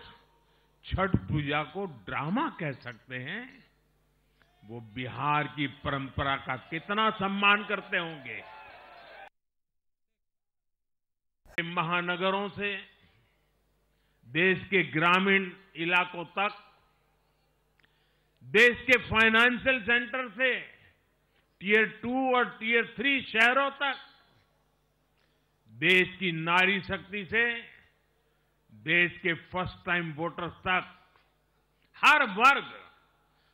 छठ पूजा को ड्रामा कह सकते हैं, वो बिहार की परंपरा का कितना सम्मान करते होंगे। महानगरों से देश के ग्रामीण इलाकों तक, देश के फाइनेंशियल सेंटर से टियर 2 और टियर 3 शहरों तक, देश की नारी शक्ति से देश के फर्स्ट टाइम वोटर्स तक, हर वर्ग,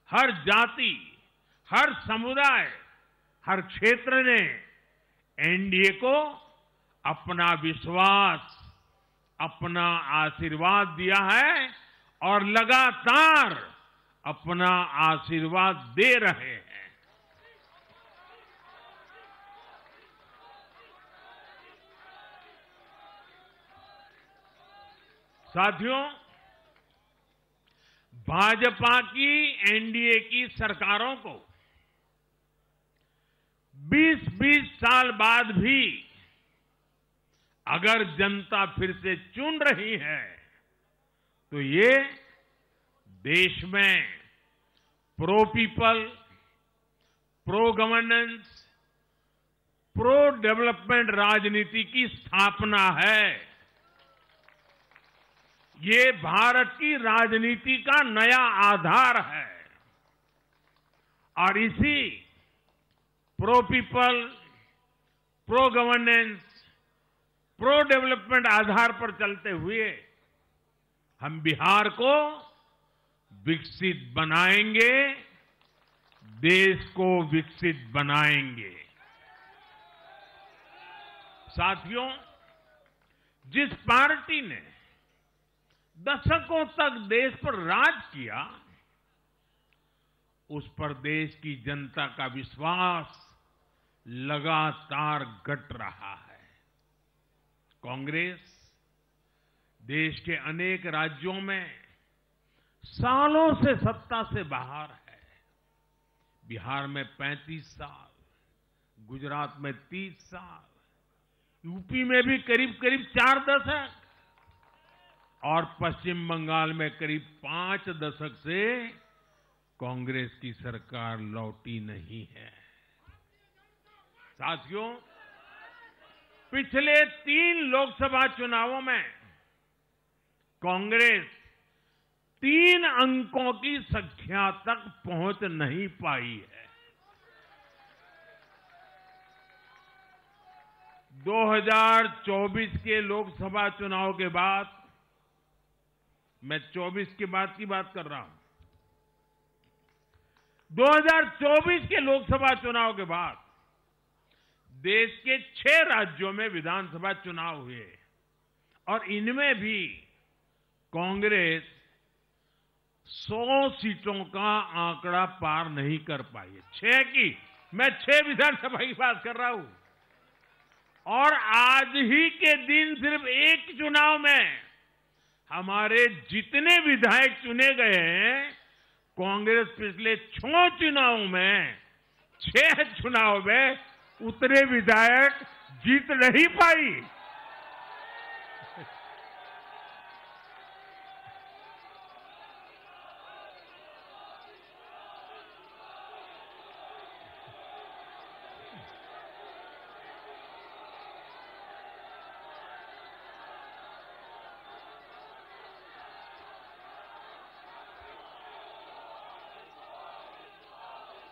हर जाति, हर समुदाय, हर क्षेत्र ने एनडीए को अपना विश्वास, अपना आशीर्वाद दिया है और लगातार अपना आशीर्वाद दे रहे हैं। साथियों, भाजपा की एनडीए की सरकारों को 20-20 साल बाद भी अगर जनता फिर से चुन रही है, तो ये देश में pro people, pro governance, pro development राजनीति की स्थापना है। ये भारत की राजनीति का नया आधार है, और इसी pro people, pro governance, pro development आधार पर चलते हुए हम बिहार को विकसित बनाएंगे, देश को विकसित बनाएंगे। साथियों, जिस पार्टी ने दशकों तक देश पर राज किया, उस पर देश की जनता का विश्वास लगातार घट रहा है। कांग्रेस देश के अनेक राज्यों में सालों से सत्ता से बाहर है। बिहार में 35 साल, गुजरात में 30 साल, यूपी में भी करीब 4 दशक, और पश्चिम बंगाल में करीब 5 दशक से कांग्रेस की सरकार लौटी नहीं है। साथियों, पिछले 3 लोकसभा चुनावों में कांग्रेस 3 अंकों की संख्या तक पहुंच नहीं पाई है। 2024 के लोकसभा चुनाव के बाद, मैं 24 के बाद की बात कर रहा हूं, 2024 के लोकसभा चुनाव के बाद देश के 6 राज्यों में विधानसभा चुनाव हुए, और इनमें भी कांग्रेस 100 सीटों का आंकड़ा पार नहीं कर पाई है। 6 की, मैं 6 विधानसभा की बात कर रहा हूं, और आज ही के दिन सिर्फ एक चुनाव में हमारे जितने विधायक चुने गए हैं, कांग्रेस पिछले 6 चुनावों में, 6 चुनाव में उतने विधायक जीत नहीं पाई।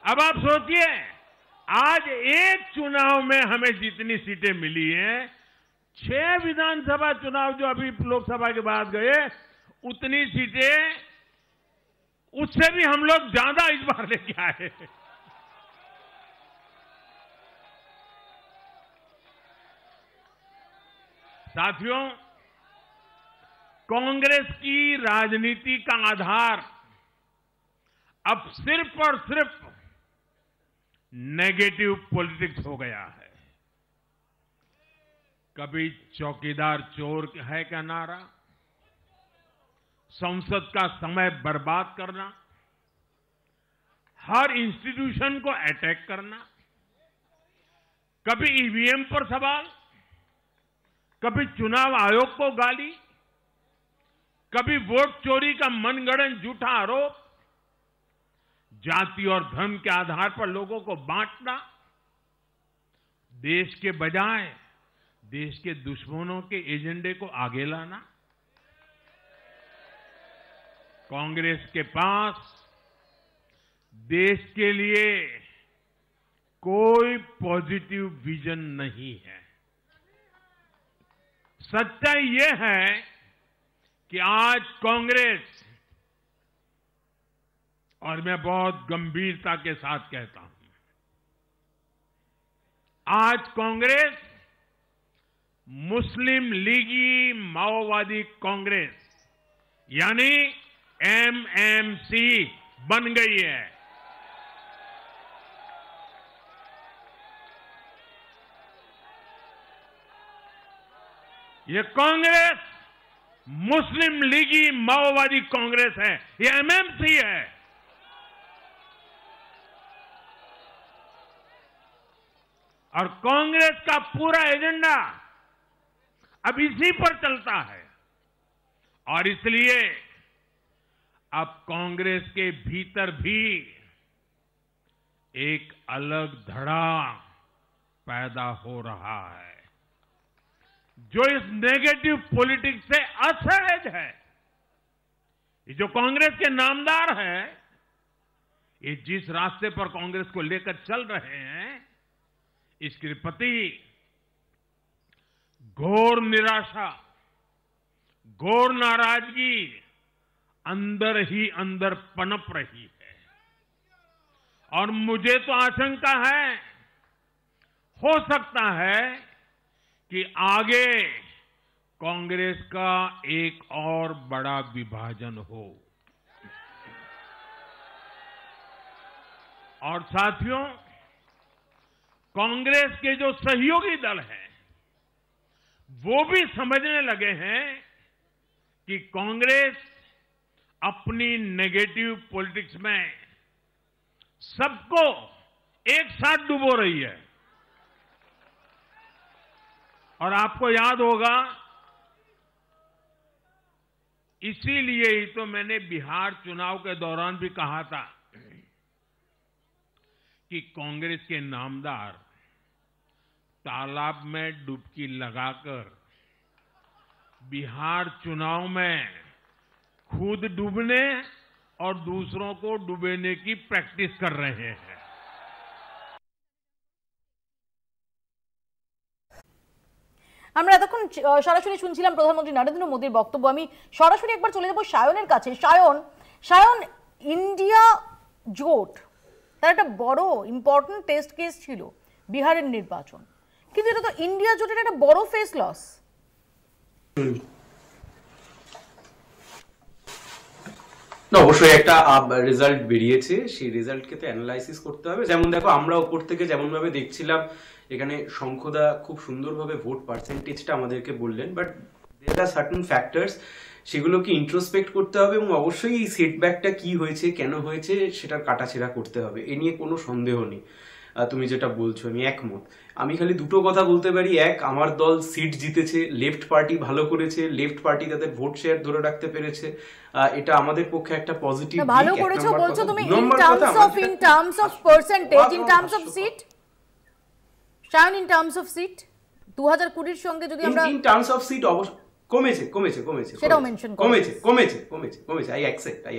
अब आप सोचिए, आज एक चुनाव में हमें जितनी सीटें मिली हैं, 6 विधानसभा चुनाव जो अभी लोकसभा के बाद गए, उतनी सीटें, उससे भी हम लोग ज्यादा इस बार लेके आए। साथियों, कांग्रेस की राजनीति का आधार अब सिर्फ और सिर्फ नेगेटिव पॉलिटिक्स हो गया है। कभी चौकीदार चोर है का नारा, संसद का समय बर्बाद करना, हर इंस्टीट्यूशन को अटैक करना, कभी ईवीएम पर सवाल, कभी चुनाव आयोग को गाली, कभी वोट चोरी का मनगढ़ंत झूठा आरोप, जाति और धर्म के आधार पर लोगों को बांटना, देश के बजाय देश के दुश्मनों के एजेंडे को आगे लाना। कांग्रेस के पास देश के लिए कोई पॉजिटिव विजन नहीं है। सच्चाई यह है कि आज कांग्रेस, और मैं बहुत गंभीरता के साथ कहता हूं, आज कांग्रेस मुस्लिम लीगी माओवादी कांग्रेस यानी एमएमसी बन गई है। ये कांग्रेस मुस्लिम लीगी माओवादी कांग्रेस है, ये एमएमसी है। और कांग्रेस का पूरा एजेंडा अब इसी पर चलता है। और इसलिए अब कांग्रेस के भीतर भी एक अलग धड़ा पैदा हो रहा है जो इस नेगेटिव पॉलिटिक्स से असहज है। ये जो कांग्रेस के नामदार है, ये जिस रास्ते पर कांग्रेस को लेकर चल रहे हैं, इसके प्रति घोर निराशा, घोर नाराजगी अंदर ही अंदर पनप रही है। और मुझे तो आशंका है, हो सकता है कि आगे कांग्रेस का एक और बड़ा विभाजन हो। और साथियों, कांग्रेस के जो सहयोगी दल हैं वो भी समझने लगे हैं कि कांग्रेस अपनी नेगेटिव पॉलिटिक्स में सबको एक साथ डुबो रही है। और आपको याद होगा, इसीलिए ही तो मैंने बिहार चुनाव के दौरान भी कहा था कि कांग्रेस के नामदार तालाब में डुबकी लगाकर बिहार चुनाव में खुद डूबने और दूसरों को डुबेने की प्रैक्टिस कर रहे हैं। আমরা এতক্ষণ সরাসরি শুনছিলাম প্রধানমন্ত্রী নরেন্দ্র মোদীর বক্তব্য। আমি সরাসরি একবার চলে যাব সায়নের কাছে। সায়ন, ইন্ডিয়া জোট তার একটা বড় ইম্পর্টেন্ট টেস্ট কেস ছিল বিহারের নির্বাচন, কিন্তু এটা তো ইন্ডিয়া জোটের একটা বড় ফেস লস। না, অবশ্যই একটা রেজাল্ট বেরিয়েছে, সেই রেজাল্টকে তো অ্যানালাইসিস করতে হবে। যেমন দেখো, আমরা উপর থেকে যেমন ভাবে দেখছিলাম, এখানে শঙ্খদা খুব সুন্দরভাবে ভোট পার্সেন্টেজটা আমাদেরকে বললেন, but there are certain factors, সেগুলোকে ইন্ট্রোস্পেক্ট করতে হবে এবং অবশ্যই এই সেটব্যাকটা কি হয়েছে, কেন হয়েছে, সেটার কাটাছেড়া করতে হবে। এ নিয়ে কোনো সন্দেহ নেই। তুমি যেটা বলছো আমি একমত। আমি খালি দুটো কথা বলতে পারি। এক, আমার দল সিট জিতেছে, লেফট পার্টি ভালো করেছে, লেফট পার্টি তাদের ভোট শেয়ার ধরে রাখতে পেরেছে, এটা আমাদের পক্ষে একটা পজিটিভ দিক। ভালো করেছো বলছো তুমি in terms of percentage, in terms of seat, Shayan, in terms of seat 2020 এর সঙ্গে যদি আমরা ইন টার্মস অফ সিট অবশ্য কমেছে সেটাও মেনশন কমেছে। I accept, I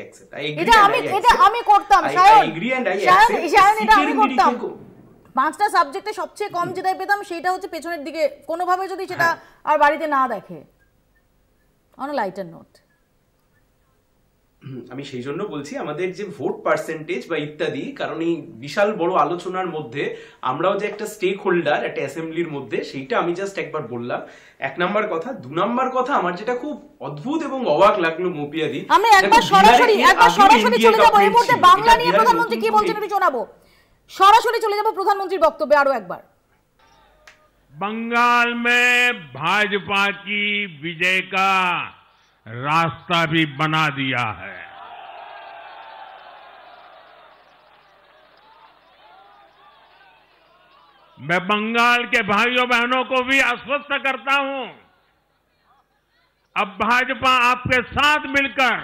agree. এটা আমি করতাম Shayan, I agree and I accept. Shayan, এটা আমি করতাম। 5টা সাবজেক্টে সবচেয়ে কম যেটাই পেতাম সেটা হচ্ছে পেছনের দিকে, কোনোভাবে যদি সেটা আর বাড়িতে না দেখে। অন আ লাইটার নোট, আমি সেই জন্য বলছি আমাদের যে ভোট পার্সেন্টেজ বা ইত্যাদি, কারণ এই বিশাল বড় আলোচনার মধ্যে আমরাও যে একটা স্টেক হোল্ডার একটা অ্যাসেম্বলির মধ্যে, সেইটা আমি জাস্ট একবার বললাম। 1 নাম্বার কথা। 2 নাম্বার কথা, আমার যেটা খুব অদ্ভুত এবং অবাক লাগলো মৌপিয়াদি, আমি একবার সরাসরি চলে যাব। এই মুহূর্তে বাংলা নিয়ে প্রধানমন্ত্রী কি বলছেন একটু শোনাবো। সরাসরি চলে যাব প্রধানমন্ত্রীর বক্তব্যে আরো একবার। बंगाल में भाजपा की विजय का रास्ता भी बना दिया है। मैं बंगाल के भाइयों बहनों को भी आश्वस्त करता हूं, अब भाजपा आपके साथ मिलकर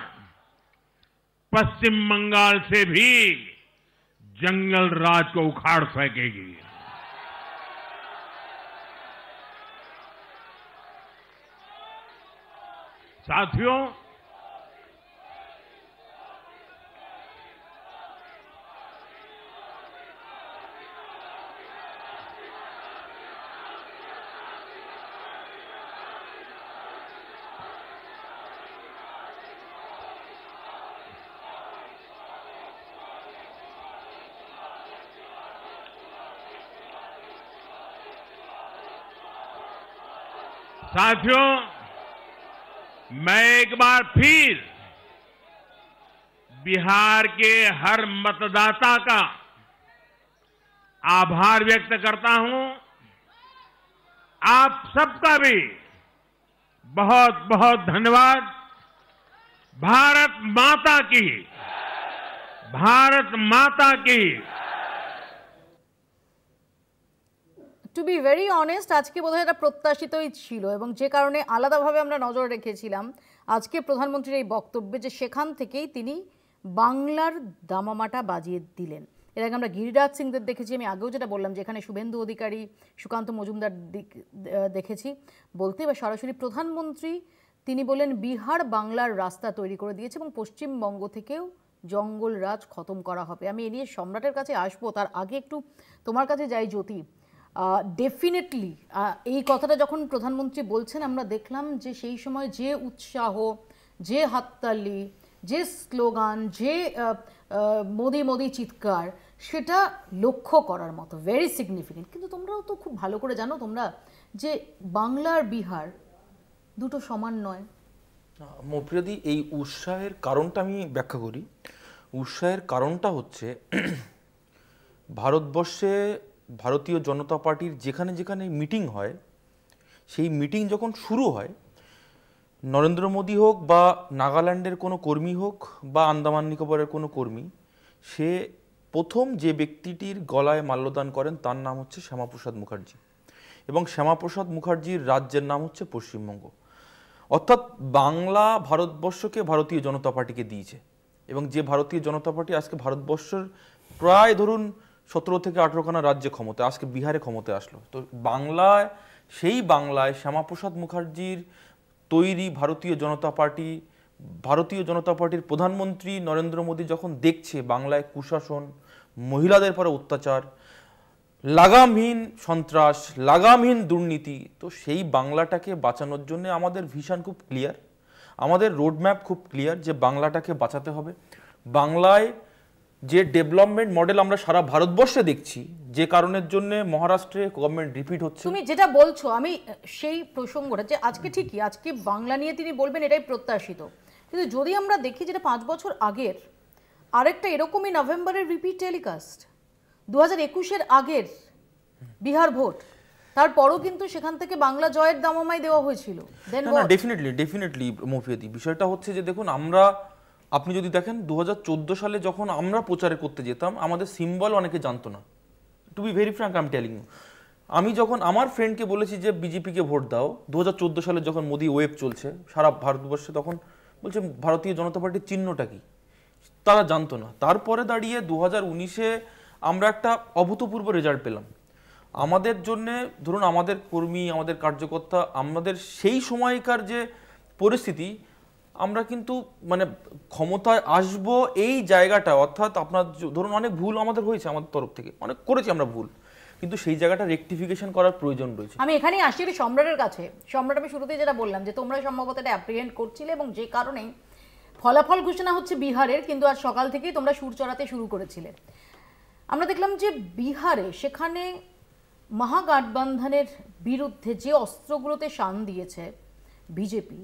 पश्चिम बंगाल से भी जंगल राज को उखाड़ फेंकेगी। साथियों, मैं एक बार फिर बिहार के हर मतदाता का आभार व्यक्त करता हूं। आप सबका भी बहुत बहुत धन्यवाद। भारत माता की, भारत माता की। টু বি ভেরি অনেস্ট, আজকে বোধহয় এটা প্রত্যাশিতই ছিল এবং যে কারণে আলাদাভাবে আমরা নজর রেখেছিলাম আজকে প্রধানমন্ত্রীর এই বক্তব্যে, যে সেখান থেকেই তিনি বাংলার দামামাটা বাজিয়ে দিলেন। এর আগে আমরা গিরিরাজ সিংদের দেখেছি, আমি আগেও যেটা বললাম যে এখানে শুভেন্দু অধিকারী, সুকান্ত মজুমদার দেখেছি বলতে, বা সরাসরি প্রধানমন্ত্রী তিনি বলেন বিহার বাংলার রাস্তা তৈরি করে দিয়েছে এবং পশ্চিমবঙ্গ থেকেও জঙ্গল রাজ খতম করা হবে। আমি এ নিয়ে সম্রাটের কাছে আসবো, তার আগে একটু তোমার কাছে যাই জ্যোতি। ডেফিনেটলি এই কথাটা যখন প্রধানমন্ত্রী বলছেন, আমরা দেখলাম যে সেই সময় যে উৎসাহ, যে হাততালি, যে স্লোগান, যে মোদি মোদি চিৎকার, সেটা লক্ষ্য করার মতো, ভেরি সিগনিফিকেন্ট। কিন্তু তোমরাও তো খুব ভালো করে জানো তোমরা যে বাংলা আর বিহার দুটো সমান নয়। মৌপ্রিয়াদি, এই উৎসাহের কারণটা আমি ব্যাখ্যা করি। উৎসাহের কারণটা হচ্ছে ভারতবর্ষে ভারতীয় জনতা পার্টির যেখানে যেখানে মিটিং হয়, সেই মিটিং যখন শুরু হয়, নরেন্দ্র মোদী হোক বা নাগাল্যান্ডের কোনো কর্মী হোক বা আন্দামান নিকোবরের কোনো কর্মী, সে প্রথম যে ব্যক্তিটির গলায় মাল্যদান করেন তার নাম হচ্ছে শ্যামাপ্রসাদ মুখার্জি, এবং শ্যামাপ্রসাদ মুখার্জির রাজ্যের নাম হচ্ছে পশ্চিমবঙ্গ। অর্থাৎ বাংলা ভারতবর্ষকে ভারতীয় জনতা পার্টিকে দিয়েছে, এবং যে ভারতীয় জনতা পার্টি আজকে ভারতবর্ষের প্রায় ধরুন 17 থেকে 18খানা রাজ্যে ক্ষমতা, আজকে বিহারে ক্ষমতায় আসলো। তো বাংলায়, সেই বাংলায় শ্যামাপ্রসাদ মুখার্জির তৈরি ভারতীয় জনতা পার্টির প্রধানমন্ত্রী নরেন্দ্র মোদী যখন দেখছে বাংলায় কুশাসন, মহিলাদের পরে অত্যাচার, লাগামহীন সন্ত্রাস, লাগামহীন দুর্নীতি, তো সেই বাংলাটাকে বাঁচানোর জন্য আমাদের ভিশন খুব ক্লিয়ার, আমাদের রোডম্যাপ খুব ক্লিয়ার যে বাংলাটাকে বাঁচাতে হবে। বাংলায় যে ডেভেলপমেন্ট মডেল আমরা সারা ভারতবর্ষে দেখছি, যে কারণের জন্য মহারাষ্ট্রে গভর্নমেন্ট রিপিট হচ্ছে। তুমি যেটা বলছো, আমি সেই প্রসঙ্গটা, যে আজকে ঠিকই আজকে বাংলা নিয়ে তিনি বলবেন, এটাই প্রত্যাশিত। কিন্তু যদি আমরা দেখি যেটা 5 বছর আগের আরেকটা এরকমই নভেম্বরের রিপিট টেলিকাস্ট, 2021-এর আগের বিহার ভোট, তারপরও কিন্তু সেখান থেকে বাংলা জয়ের দামামাই দেওয়া হয়েছিল। ডেফিনেটলি মৌপিয়াদি, বিষয়টা হচ্ছে যে দেখুন, আপনি যদি দেখেন 2014 সালে যখন আমরা প্রচারে করতে যেতাম, আমাদের সিম্বল অনেকে জানতো না। To be very frank, I am telling you, আমি যখন আমার ফ্রেন্ডকে বলেছি যে বিজেপিকে ভোট দাও 2014 সালে, যখন মোদি ওয়েভ চলছে সারা ভারতবর্ষে, তখন বলছে ভারতীয় জনতা পার্টির চিহ্নটা কি, তারা জানতো না। তারপরে দাঁড়িয়ে 2019-এ আমরা একটা অভূতপূর্ব রেজাল্ট পেলাম। আমাদের জন্যে ধরুন, আমাদের কর্মী, আমাদের কার্যকর্তা, আমাদের সেই সময়কার যে পরিস্থিতি, আমরা কিন্তু মানে ক্ষমতায় আসব এই জায়গাটা, অর্থাৎ আপনার ধরুন অনেক ভুল আমাদের হয়েছে, আমাদের তরফ থেকে অনেক করেছি আমরা ভুল, কিন্তু সেই জায়গাটা রেকটিফিকেশন করার প্রয়োজন রয়েছে। আমি এখানেই আসি সম্রাটের কাছে। সম্রাট, আমি শুরুতেই যেটা বললাম যে তোমরা সম্ভবত এটা অ্যাপ্রিহেন্ড করছিলে এবং যে কারণেই ফলাফল ঘোষণা হচ্ছে বিহারের, কিন্তু আজ সকাল থেকেই তোমরা সুর চড়াতে শুরু করেছিলে। আমরা দেখলাম যে বিহারে সেখানে মহাগঠবন্ধনের বিরুদ্ধে যে অস্ত্রগুলোতে শান দিয়েছে বিজেপি,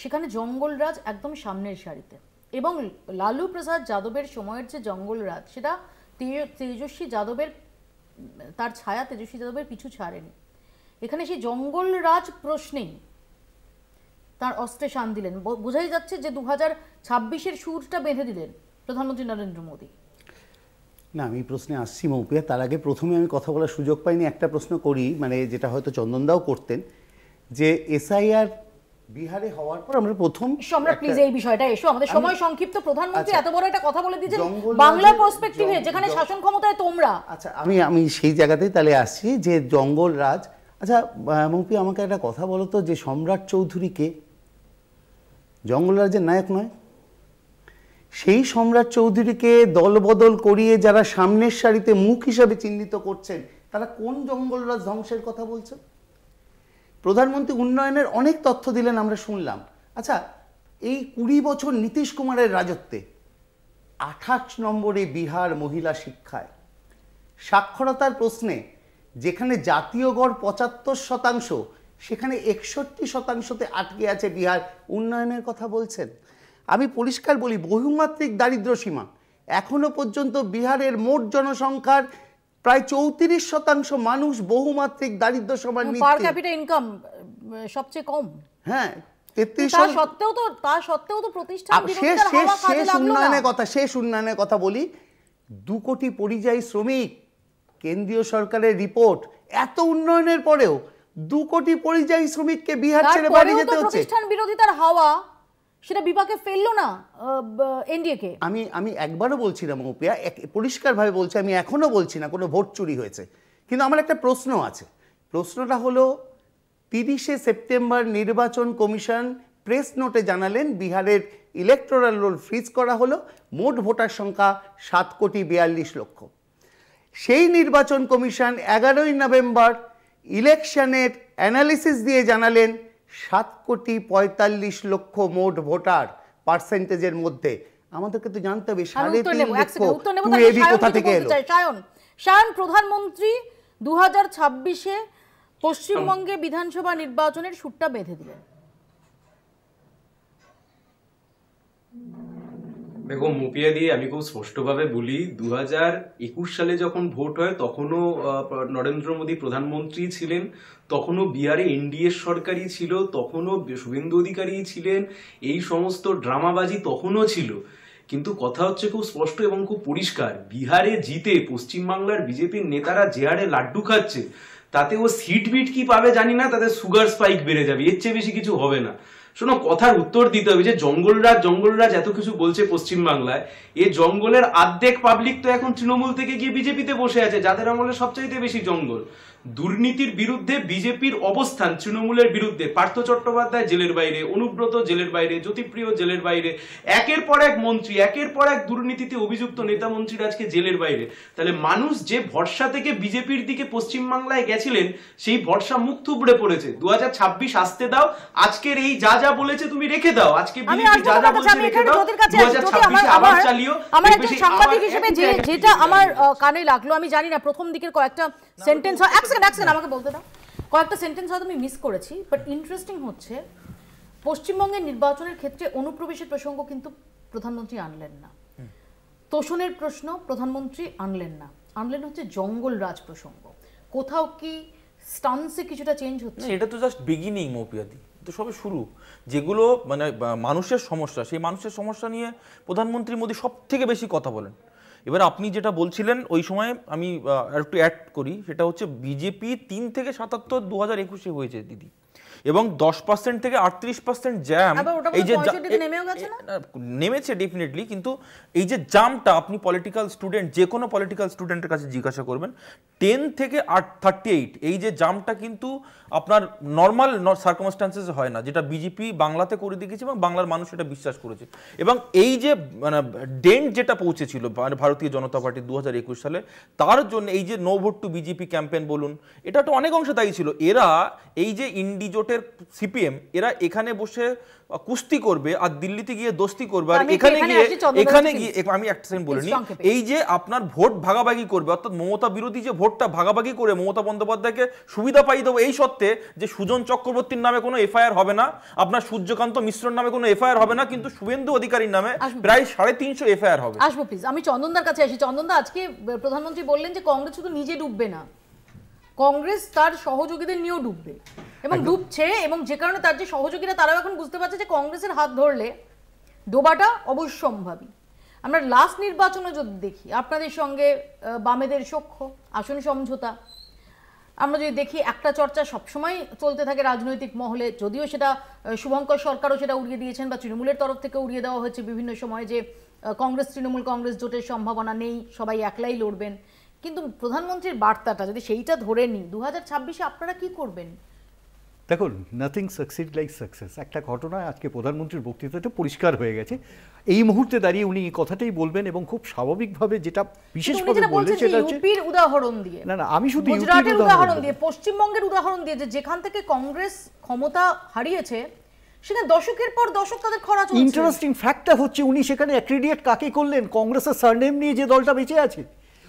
সেখানে জঙ্গলরাজ একদম সামনের সারিতে, এবং লালু প্রসাদ যাদবের সময়ের যে জঙ্গলরাজ, সেটা তেজস্বী যাদবের, তার ছায়া তেজস্বী যাদবের পিছু ছাড়েনি। এখানে সেই জঙ্গলরাজ প্রশ্নেই তার অস্ত্রে শান দিলেন। বোঝাই যাচ্ছে যে 2026-এর সুরটা বেঁধে দিলেন প্রধানমন্ত্রী নরেন্দ্র মোদী। না, আমি প্রশ্নে আসছি মৌপিয়া, তার আগে প্রথমে আমি কথা বলার সুযোগ পাইনি, একটা প্রশ্ন করি, মানে যেটা হয়তো চন্দনদাও করতেন, যে এসআইআর বিহারে হওয়ার পর আমরা প্রথম সম্রাট প্লিজ এই বিষয়টা এসো, আমাদের সময় সংক্ষিপ্ত। প্রধানমন্ত্রী এত বড় একটা কথা বলে দিয়েছেন জঙ্গল বাংলা পার্সপেক্টিভে, যেখানে শাসন ক্ষমতায় তোমরা। আচ্ছা, আমি সেই জায়গাতেই তাহলে আসছি যে জঙ্গল রাজ। আচ্ছা মৌপিয়া, আমাকে একটা কথা বলো তো, যে সম্রাট চৌধুরীকে জঙ্গল রাজের নায়ক নয়? সেই সম্রাট চৌধুরীকে দলবদল করিয়ে যারা সামনের সারিতে মুখ হিসাবে চিহ্নিত করছেন, তারা কোন জঙ্গলরাজ ধ্বংসের কথা বলছেন? প্রধানমন্ত্রী উন্নয়নের অনেক তথ্য দিলেন, আমরা শুনলাম। আচ্ছা, এই 20 বছর নীতিশ কুমারের রাজত্বে 28 নম্বরে বিহার মহিলা শিক্ষায়, সাক্ষরতার প্রশ্নে যেখানে জাতীয় গড় 75%, সেখানে 61%তে আটকে আছে বিহার। উন্নয়নের কথা বলছেন? আমি পরিষ্কার বলি, বহুমাত্রিক দারিদ্র সীমা, এখনো পর্যন্ত বিহারের মোট জনসংখ্যার প্রায় 34% মানুষ বহুমাত্রিক দারিদ্র সীমার নিচে। পার ক্যাপিটা ইনকাম সবচেয়ে কম। হ্যাঁ, 33। তা সত্ত্বেও তো প্রতিষ্ঠান শেষ উন্নয়নের কথা বলি। 2 কোটি পরিযায়ী শ্রমিক, কেন্দ্রীয় সরকারের রিপোর্ট, এত উন্নয়নের পরেও 2 কোটি পরিযায়ী শ্রমিককে বিহার ছেড়ে বাড়ি যেতে হচ্ছে। প্রতিষ্ঠান বিরোধিতার হাওয়া সেটা বিপাকে ফেললো না এনডিএ কে। আমি একবারও বলছি না মৌপিয়া, পরিষ্কারভাবে বলছি, আমি এখনো বলছি না কোনো ভোট চুরি হয়েছে, কিন্তু আমার একটা প্রশ্ন আছে। প্রশ্নটা হলো, 30শে সেপ্টেম্বর নির্বাচন কমিশন প্রেস নোটে জানালেন বিহারের ইলেকটোরাল রোল ফ্রিজ করা হলো, মোট ভোটার সংখ্যা 7,42,00,000। সেই নির্বাচন কমিশন 11ই নভেম্বর ইলেকশনের অ্যানালিসিস দিয়ে জানালেন 7,45,00,000 মোট ভোটার পার্সেন্টেজের মধ্যে। আমাদেরকে তো জানতে হবে 3.5 কোথা থেকে এলো। শায়ন, প্রধানমন্ত্রী 2026-এ পশ্চিমবঙ্গে বিধানসভা নির্বাচনের সুরটা বেঁধে দিলেন। দেখো মুপিয়া দিয়ে আমি খুব স্পষ্টভাবে বলি, 2021 সালে যখন ভোট হয় তখনও নরেন্দ্র মোদী প্রধানমন্ত্রী ছিলেন, তখনও বিহারে এনডিএ সরকারই ছিল, তখনও শুভেন্দু অধিকারী ছিলেন, এই সমস্ত ড্রামাবাজি তখনও ছিল। কিন্তু কথা হচ্ছে খুব স্পষ্ট এবং খুব পরিষ্কার, বিহারে জিতে পশ্চিমবাংলার বিজেপির নেতারা যে হারে লাড্ডু খাচ্ছে, তাতে ও সিট বিট কি পাবে জানি না, তাদের সুগার স্পাইক বেড়ে যাবে, এর চেয়ে বেশি কিছু হবে না। শোনো, কথার উত্তর দিতে হবে। যে জঙ্গলরাজ এত কিছু বলছে পশ্চিমবাংলায়, এই জঙ্গলের অর্ধেক পাবলিক তো এখন তৃণমূল থেকে গিয়ে বিজেপিতে বসে আছে, যাদের আমলে সবচাইতে বেশি জঙ্গল। দুর্নীতির বিরুদ্ধে বিজেপির অবস্থান তৃণমূলের বিরুদ্ধে, পার্থ চট্টোপাধ্যায় জেলের বাইরে, অনুব্রত জেলের বাইরে, জ্যোতিপ্রিয় জেলের বাইরে, একের পর এক মন্ত্রী, একের পর এক দুর্নীতিতে অভিযুক্ত নেতা মন্ত্রীরা আজকে জেলের বাইরে। তাহলে মানুষ যে ভরসা থেকে বিজেপির দিকে পশ্চিমবাংলায় গেছিলেন, সেই ভরসা মুখ থুবড়ে পড়েছে। 2026 আসতে দাও, আজকের এই যা যা বলেছে তুমি রেখে দাও, আজকে বিজেপি যা যা বলছে রেখে দাও, 2026 আবার চালিও। আমার একজন সাংবাদিক হিসেবে যেটা আমার কানে লাগলো, আমি জানি না প্রথম দিকের কয়েকটা সেন্টেন্স, আমাকে বলতে দাও, কয়েকটা সেন্টেন্স হয়তো আমি মিস করেছি, বাট ইন্টারেস্টিং হচ্ছে পশ্চিমবঙ্গের নির্বাচনের ক্ষেত্রে অনুপ্রবেশের প্রসঙ্গ কিন্তু প্রধানমন্ত্রী আনলেন না, তোষণের প্রশ্ন প্রধানমন্ত্রী আনলেন না, আনলেন হচ্ছে জঙ্গলরাজ প্রসঙ্গ। কোথাও কি স্টান্সে কিছুটা চেঞ্জ হচ্ছে? এটা তো জাস্ট বিগিনিং মৌপিয়াদি, তো সবে শুরু। যেগুলো মানে মানুষের সমস্যা, সেই মানুষের সমস্যা নিয়ে প্রধানমন্ত্রী মোদী সব থেকে বেশি কথা বলেন। এবার আপনি যেটা বলছিলেন ওই সময় আমি একটু অ্যাড করি, সেটা হচ্ছে বিজেপি 3 থেকে 77 2021-এ হয়েছে দিদি, এবং 10% থেকে 38% জ্যাম, এই যে নেমেছে ডেফিনেটলি, কিন্তু এই যে জামটা আপনি পলিটিক্যাল স্টুডেন্ট, যে কোনো পলিটিক্যাল স্টুডেন্টের কাছে জিজ্ঞাসা করবেন, 10 থেকে 38 এই যে জামটা কিন্তু আপনার নর্মাল সার্কামস্টান্সেস হয় না, যেটা বিজেপি বাংলাতে করে দিয়েছে এবং বাংলার মানুষ এটা বিশ্বাস করেছে। এবং এই যে মানে ডেন্ট যেটা পৌঁছেছিল ভারতীয় জনতা পার্টি 2021 সালে, তার জন্য এই যে no vote to BJP campaign বলুন, এটা তো অনেক অংশে দায়ী ছিল। এরা এই যে ইন্ডি জোটের কংগ্রেসের সিপিএম এরা এখানে বসে কুস্তি করবে আর দিল্লিতে গিয়ে দোস্তি করবে আর আমি এখানে এখানে গিয়ে আসি, চন্দ্রদা আমি একটা সেকেন্ড বলে নিই, সংক্ষেপে। এই যে আপনার ভোট ভাগাভাগি করবে অর্থাৎ মমতা বিরোধী যে ভোটটা ভাগাভাগি করে মমতা বন্দ্যোপাধ্যায়কে সুবিধা পাই দেবো এই সত্ত্বে যে সুজন চক্রবর্তীর নামে কোনো এফআইআর হবে না, আপনার সূর্যকান্ত মিশ্রর নামে কোনো এফআইআর হবে না, কিন্তু শুভেন্দু অধিকারীর নামে প্রায় 350 এফআইআর হবে। আসবো প্লিজ, আমি চন্দনদার কাছে আসি। চন্দনদা, আজকে প্রধানমন্ত্রী বললেন যে কংগ্রেস শুধু নিজে ডুববে না, কংগ্রেস তার সহযোগীদের নিয়েও ডুববে এবং ডুবছে, এবং যে কারণে তার যে সহযোগীরা তারাও এখন বুঝতে পারছে যে কংগ্রেসের হাত ধরলে ডোবাটা অবশ্যম্ভাবী। আমরা লাস্ট নির্বাচনে যদি দেখি আপনাদের সঙ্গে বামেদের সখ্য, আসন সমঝোতা, আমরা যদি দেখি একটা চর্চা সবসময় চলতে থাকে রাজনৈতিক মহলে, যদিও সেটা শুভঙ্কর সরকারও সেটা উড়িয়ে দিয়েছেন বা তৃণমূলের তরফ থেকে উড়িয়ে দেওয়া হয়েছে বিভিন্ন সময় যে কংগ্রেস তৃণমূল কংগ্রেস জোটের সম্ভাবনা নেই, সবাই একলাই লড়বেন। কিন্তু প্রধানমন্ত্রীর বার্তাটা যদি সেইটা ধরে নিই, 2026-এ আপনারা কি করবেন? দেখুন, নাথিং সাকসিড লাইক সাকসেস। একটা ঘটনা আজকে প্রধানমন্ত্রীর বক্তৃতাটা পরিষ্কার হয়ে গেছে, এই মুহূর্তে দাঁড়িয়ে উনি এই কথাটাই বলবেন এবং খুব স্বাভাবিকভাবে যেটা বিশেষভাবে বললেন সেটা হচ্ছে ইউপির উদাহরণ দিয়ে, না আমি শুধু গুজরাটের উদাহরণ দিয়ে, পশ্চিমবঙ্গের উদাহরণ দিয়ে, যে যেখান থেকে কংগ্রেস ক্ষমতা হারিয়েছে সেখানে দশকের পর দশক তাদের খরা চলছে। ইন্টারেস্টিং ফ্যাক্টটা হচ্ছে উনি সেখানে অ্যাক্রিডিয়েট কাকে করলেন? কংগ্রেসের সারনেম নিয়ে যে দলটা বেঁচে আছে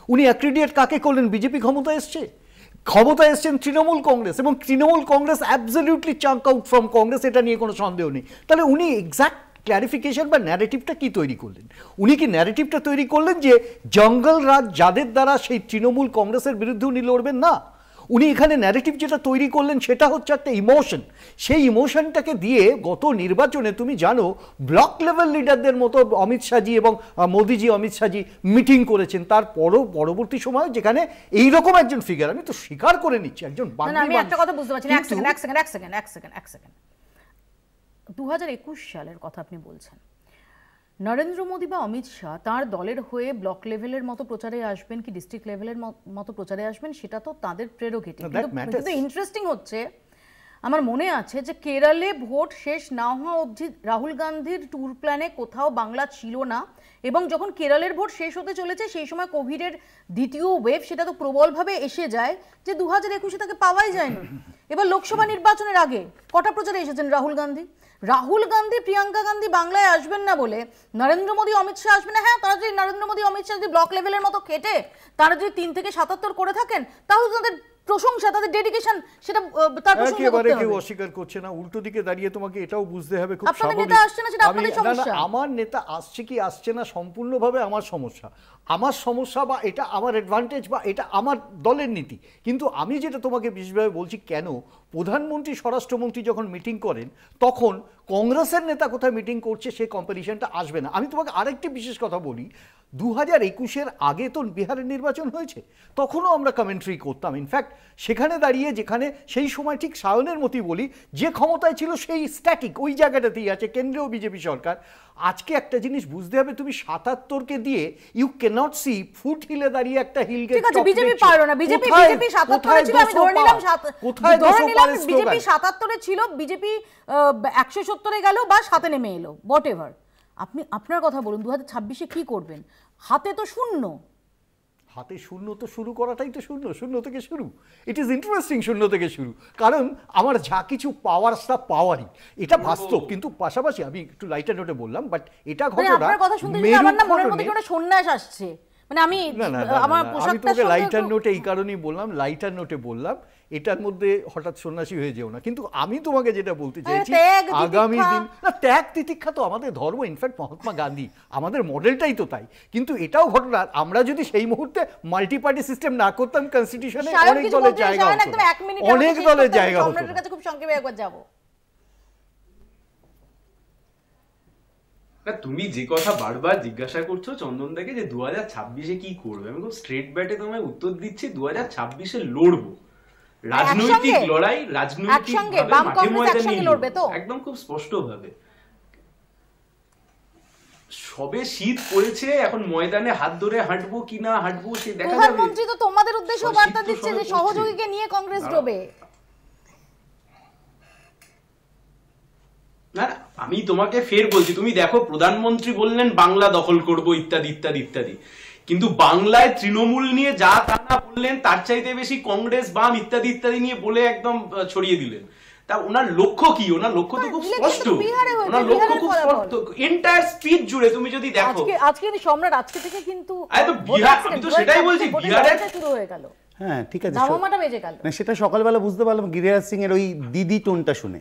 উনি অ্যাক্রিডিয়েট কাকে করলেন? বিজেপি ক্ষমতা এসছেন তৃণমূল কংগ্রেস, এবং Trinamool Congress absolutely chunk out from Congress, এটা নিয়ে কোনো সন্দেহ নেই। তাহলে উনি এক্স্যাক্ট ক্ল্যারিফিকেশন বা ন্যারেটিভটা কি তৈরি করলেন? উনি কি ন্যারেটিভটা তৈরি করলেন যে জঙ্গল রাজ যাদের দ্বারা সেই তৃণমূল কংগ্রেসের বিরুদ্ধে উনি লড়বেন? না, উনি এখানে ন্যারেটিভ যেটা তৈরি করলেন সেটা হচ্ছে একটা ইমোশন। সেই ইমোশনটাকে দিয়ে গত নির্বাচনে তুমি জানো ব্লক লেভেল লিডারদের মতো অমিত শাহজি এবং মোদিজি অমিত শাহজি মিটিং করেছেন, তার পরবর্তী সময় যেখানে এইরকম একজন ফিগার, আমি তো স্বীকার করে নিচ্ছি একজন, আমি একটা কথা বুঝতে পারছি না, এক সেকেন্ড 2021 সালের কথা আপনি বলছেন, নরেন্দ্র মোদী বা অমিত শাহ তার দলের হয়ে ব্লক লেভেলের মতো প্রচারে আসবেন কি ডিস্ট্রিক্ট লেভেলের মতো প্রচারে আসবেন সেটা তো তাদের প্রেরোগেটিভ। কিন্তু ইন্টারেস্টিং হচ্ছে, আমার মনে আছে যে কেরলে ভোট শেষ না হওয়া অবধি রাহুল গান্ধীর ট্যুর প্ল্যানে কোথাও বাংলা ছিল না, এবং যখন কেরলের ভোট শেষ হতে চলেছে সেই সময় কোভিডের দ্বিতীয় ওয়েভ সেটা তো প্রবলভাবে এসে যায় যে 2021-এ তাকে পাওয়াই যায়নি। এবার লোকসভা নির্বাচনের আগে কটা প্রচারে এসেছেন রাহুল গান্ধী প্রিয়াঙ্কা গান্ধী বাংলায় আসবেন না বলে নরেন্দ্র মোদী অমিত শাহ আসবেন না। হ্যাঁ, তারা যদি নরেন্দ্র মোদী অমিত শাহ যদি ব্লক লেভেলের মতো খেটে তারা যদি 3 থেকে 77 করে থাকেন তাহলে তাদের প্রশংসা, তাদের ডেডিকেশন, সেটা তার প্রশংসা করতে হবে। কেউ অস্বীকার করছে না, উল্টো দিকে দাঁড়িয়ে তোমাকে এটাও বুঝতে হবে খুব স্বাভাবিক নেতা আসছে না, সেটা আপনাদের সমস্যা। আমার নেতা আসছে কি আসছে না সম্পূর্ণভাবে আমার সমস্যা বা এটা আমার অ্যাডভান্টেজ বা এটা আমার দলের নীতি। কিন্তু আমি যেটা তোমাকে বিশেষভাবে বলছি, কেন প্রধানমন্ত্রী স্বরাষ্ট্রমন্ত্রী যখন মিটিং করেন তখন কংগ্রেসের নেতা কোথায় মিটিং করছে সেই কম্পারিশনটা আসবে না। আমি তোমাকে আরেকটি বিশেষ কথা বলি, 2021-এর আগে তো বিহারের নির্বাচন হয়েছে, তখনও আমরা কমেন্ট্রি করতাম। ইনফ্যাক্ট সেখানে দাঁড়িয়ে যেখানে সেই সময় ঠিক সায়নের মতোই বলি, যে ক্ষমতায় ছিল সেই স্ট্যাটিক ওই জায়গাটাতেই আছে কেন্দ্রীয় বিজেপি সরকার। আজকে একটা জিনিস বুঝতে হবে, তুমি 77কে দিয়ে ইউ ক্যানট সি ফুট হিলে দাঁড়িয়ে একটা হিল গেট। ঠিক আছে, বিজেপি পারলো না, বিজেপি 77 ছিল, আমি ধরে নিলাম বিজেপি 77-এ ছিল, বিজেপি 170-এ গেল বা 7-এ নেমে এলো, হোয়াট এভার। আপনি আপনার কথা বলুন, 2026-এ কি করবেন? হাতে তো শূন্য তো শুরু করাটাই তো শূন্য থেকে শুরু। ইট ইজ ইন্টারেস্টিং শূন্য থেকে শুরু, কারণ আমার যা কিছু পাওয়ার সব পাওয়ারই, এটা বাস্তব। কিন্তু পাশাপাশি আমি একটু লাইটার নোটে বললাম, বাট এটা ঘটনা আপনার কথা শুনতে আমার না মনের মধ্যে কোনো সন্ন্যাস আসছে, মানে আমি আমার পোশাকটা লাইটার নোটে এই কারণেই বললাম, লাইটার নোটে বললাম, এটার মধ্যে হঠাৎ সন্ন্যাসী হয়ে যেও না। কিন্তু আমি তোমাকে যেটা বলতে চাইছি, আগামী দিন না, ত্যাগ তিতিক্ষা তো আমাদের ধর্ম, ইনফ্যাক্ট মহাত্মা গান্ধী আমাদের মডেলটাই তো তাই। কিন্তু এটাও ঘটনা, আমরা যদি সেই মুহূর্তে মাল্টি পার্টি সিস্টেম না করতাম, কনস্টিটিউশনে অনেক দলের জায়গা হতো। খুব সংক্ষেপে একবার যাবো। না, তুমি যে কথা বারবার জিজ্ঞাসা করছো চন্দনদাকে যে 2026-এ কি করবে, আমি খুব স্ট্রেট ব্যাটে তোমায় উত্তর দিচ্ছি, 2026-এ লড়বো। রাজনৈতিক লড়াই, রাজনৈতিক মাঠে ময়দানে লড়বে তো একদম খুব স্পষ্ট ভাবে। সবে শীত পড়েছে, এখন ময়দানে হাত ধরে হাঁটবো কিনা হাঁটবো সে দেখা যাবে। প্রধানমন্ত্রী তো তোমাদের উদ্দেশ্যে বার্তা দিচ্ছে যে সহযোগীকে নিয়ে কংগ্রেস ডোবে। না, আমি তোমাকে ফের বলছি, তুমি দেখো প্রধানমন্ত্রী বললেন বাংলা দখল করবো ইত্যাদি ইত্যাদি ইত্যাদি, কিন্তু বাংলায় তৃণমূল নিয়ে যা তা না বললেন তার চাইতে বেশি কংগ্রেস বাম ইত্যাদি ইত্যাদি নিয়ে বলে একদম ছড়িয়ে দিলেন। তা ওনার লক্ষ্য কি? ওনার লক্ষ্য তো খুব স্পষ্ট, ওনার লক্ষ্য খুব স্পষ্ট। এন্টায়ার স্পিচ জুড়ে তুমি যদি দেখো, আজকে সম্রাট আজকে থেকে কিন্তু বিহার, আমি তো সেটাই বলছি, বিহারে শুরু হয়ে গেল, হ্যাঁ ঠিক আছে, ধামামাটা বেজে গেল। না সেটা সকালবেলা বুঝতে পারলাম গিরিরাজ সিং এর ওই দিদি টোনটা শুনে।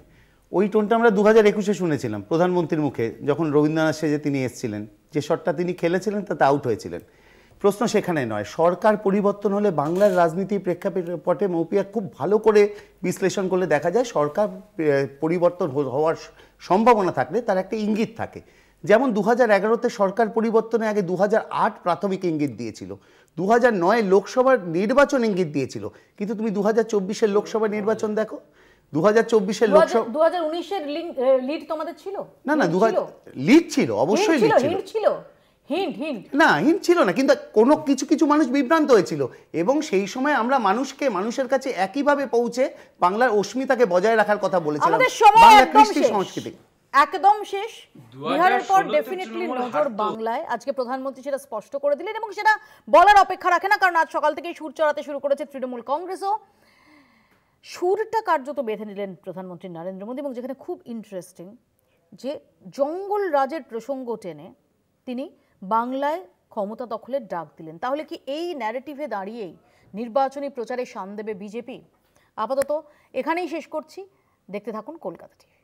ওই টোনটা আমরা 2021-এ শুনেছিলাম প্রধানমন্ত্রীর মুখে, যখন রবীন্দ্রনাথ সেজে তিনি এসেছিলেন, যে শটটা তিনি খেলেছিলেন তাতে আউট হয়েছিলেন। প্রশ্ন সেখানে নয়, সরকার পরিবর্তন হলে বাংলার রাজনীতির প্রেক্ষাপটে মৌপিয়া খুব ভালো করে বিশ্লেষণ করলে দেখা যায় সরকার পরিবর্তন হওয়ার সম্ভাবনা থাকলে তার একটা ইঙ্গিত থাকে। যেমন 2011-তে সরকার পরিবর্তনের আগে 2008 প্রাথমিক ইঙ্গিত দিয়েছিল, 2009 লোকসভার নির্বাচন ইঙ্গিত দিয়েছিল, কিন্তু তুমি 2024-এর লোকসভা নির্বাচন দেখো, 2024-এর লোকসভা 2019-এর লিড তোমাদের ছিল না না লিড ছিল, অবশ্যই লিড ছিল, ছিল হিন্ট না হিন্ট ছিল না, কিন্তু কোনো কিছু মানুষ বিভ্রান্ত হয়েছিল এবং সেই সময় আমরা মানুষের কাছে একইভাবে পৌঁছে বাংলার অস্মিতাকে বজায় রাখার কথা বলেছিলাম, বাংলা কৃষ্টি সংস্কৃতি একদম শেষ। বিহারের পর ডেফিনেটলি নজর বাংলায়, আজকে প্রধানমন্ত্রী সেটা স্পষ্ট করে দিলেন এবং সেটা বলার অপেক্ষা রাখে না, কারণ আজ সকাল থেকেই সুর চড়াতে শুরু করেছে তৃণমূল কংগ্রেসও। সুরটা কার্যত বেঁধে নিলেন প্রধানমন্ত্রী নরেন্দ্র মোদী, এবং যেখানে খুব ইন্টারেস্টিং যে জঙ্গল রাজের প্রসঙ্গ টেনে তিনি বাংলায় ক্ষমতা দখলের ডাক দিলেন। তাহলে কি এই ন্যারেটিভে দাঁড়িয়েই নির্বাচনী প্রচারে শান দেবে বিজেপি? আপাতত এখানেই শেষ করছি, দেখতে থাকুন কলকাতা টিভি।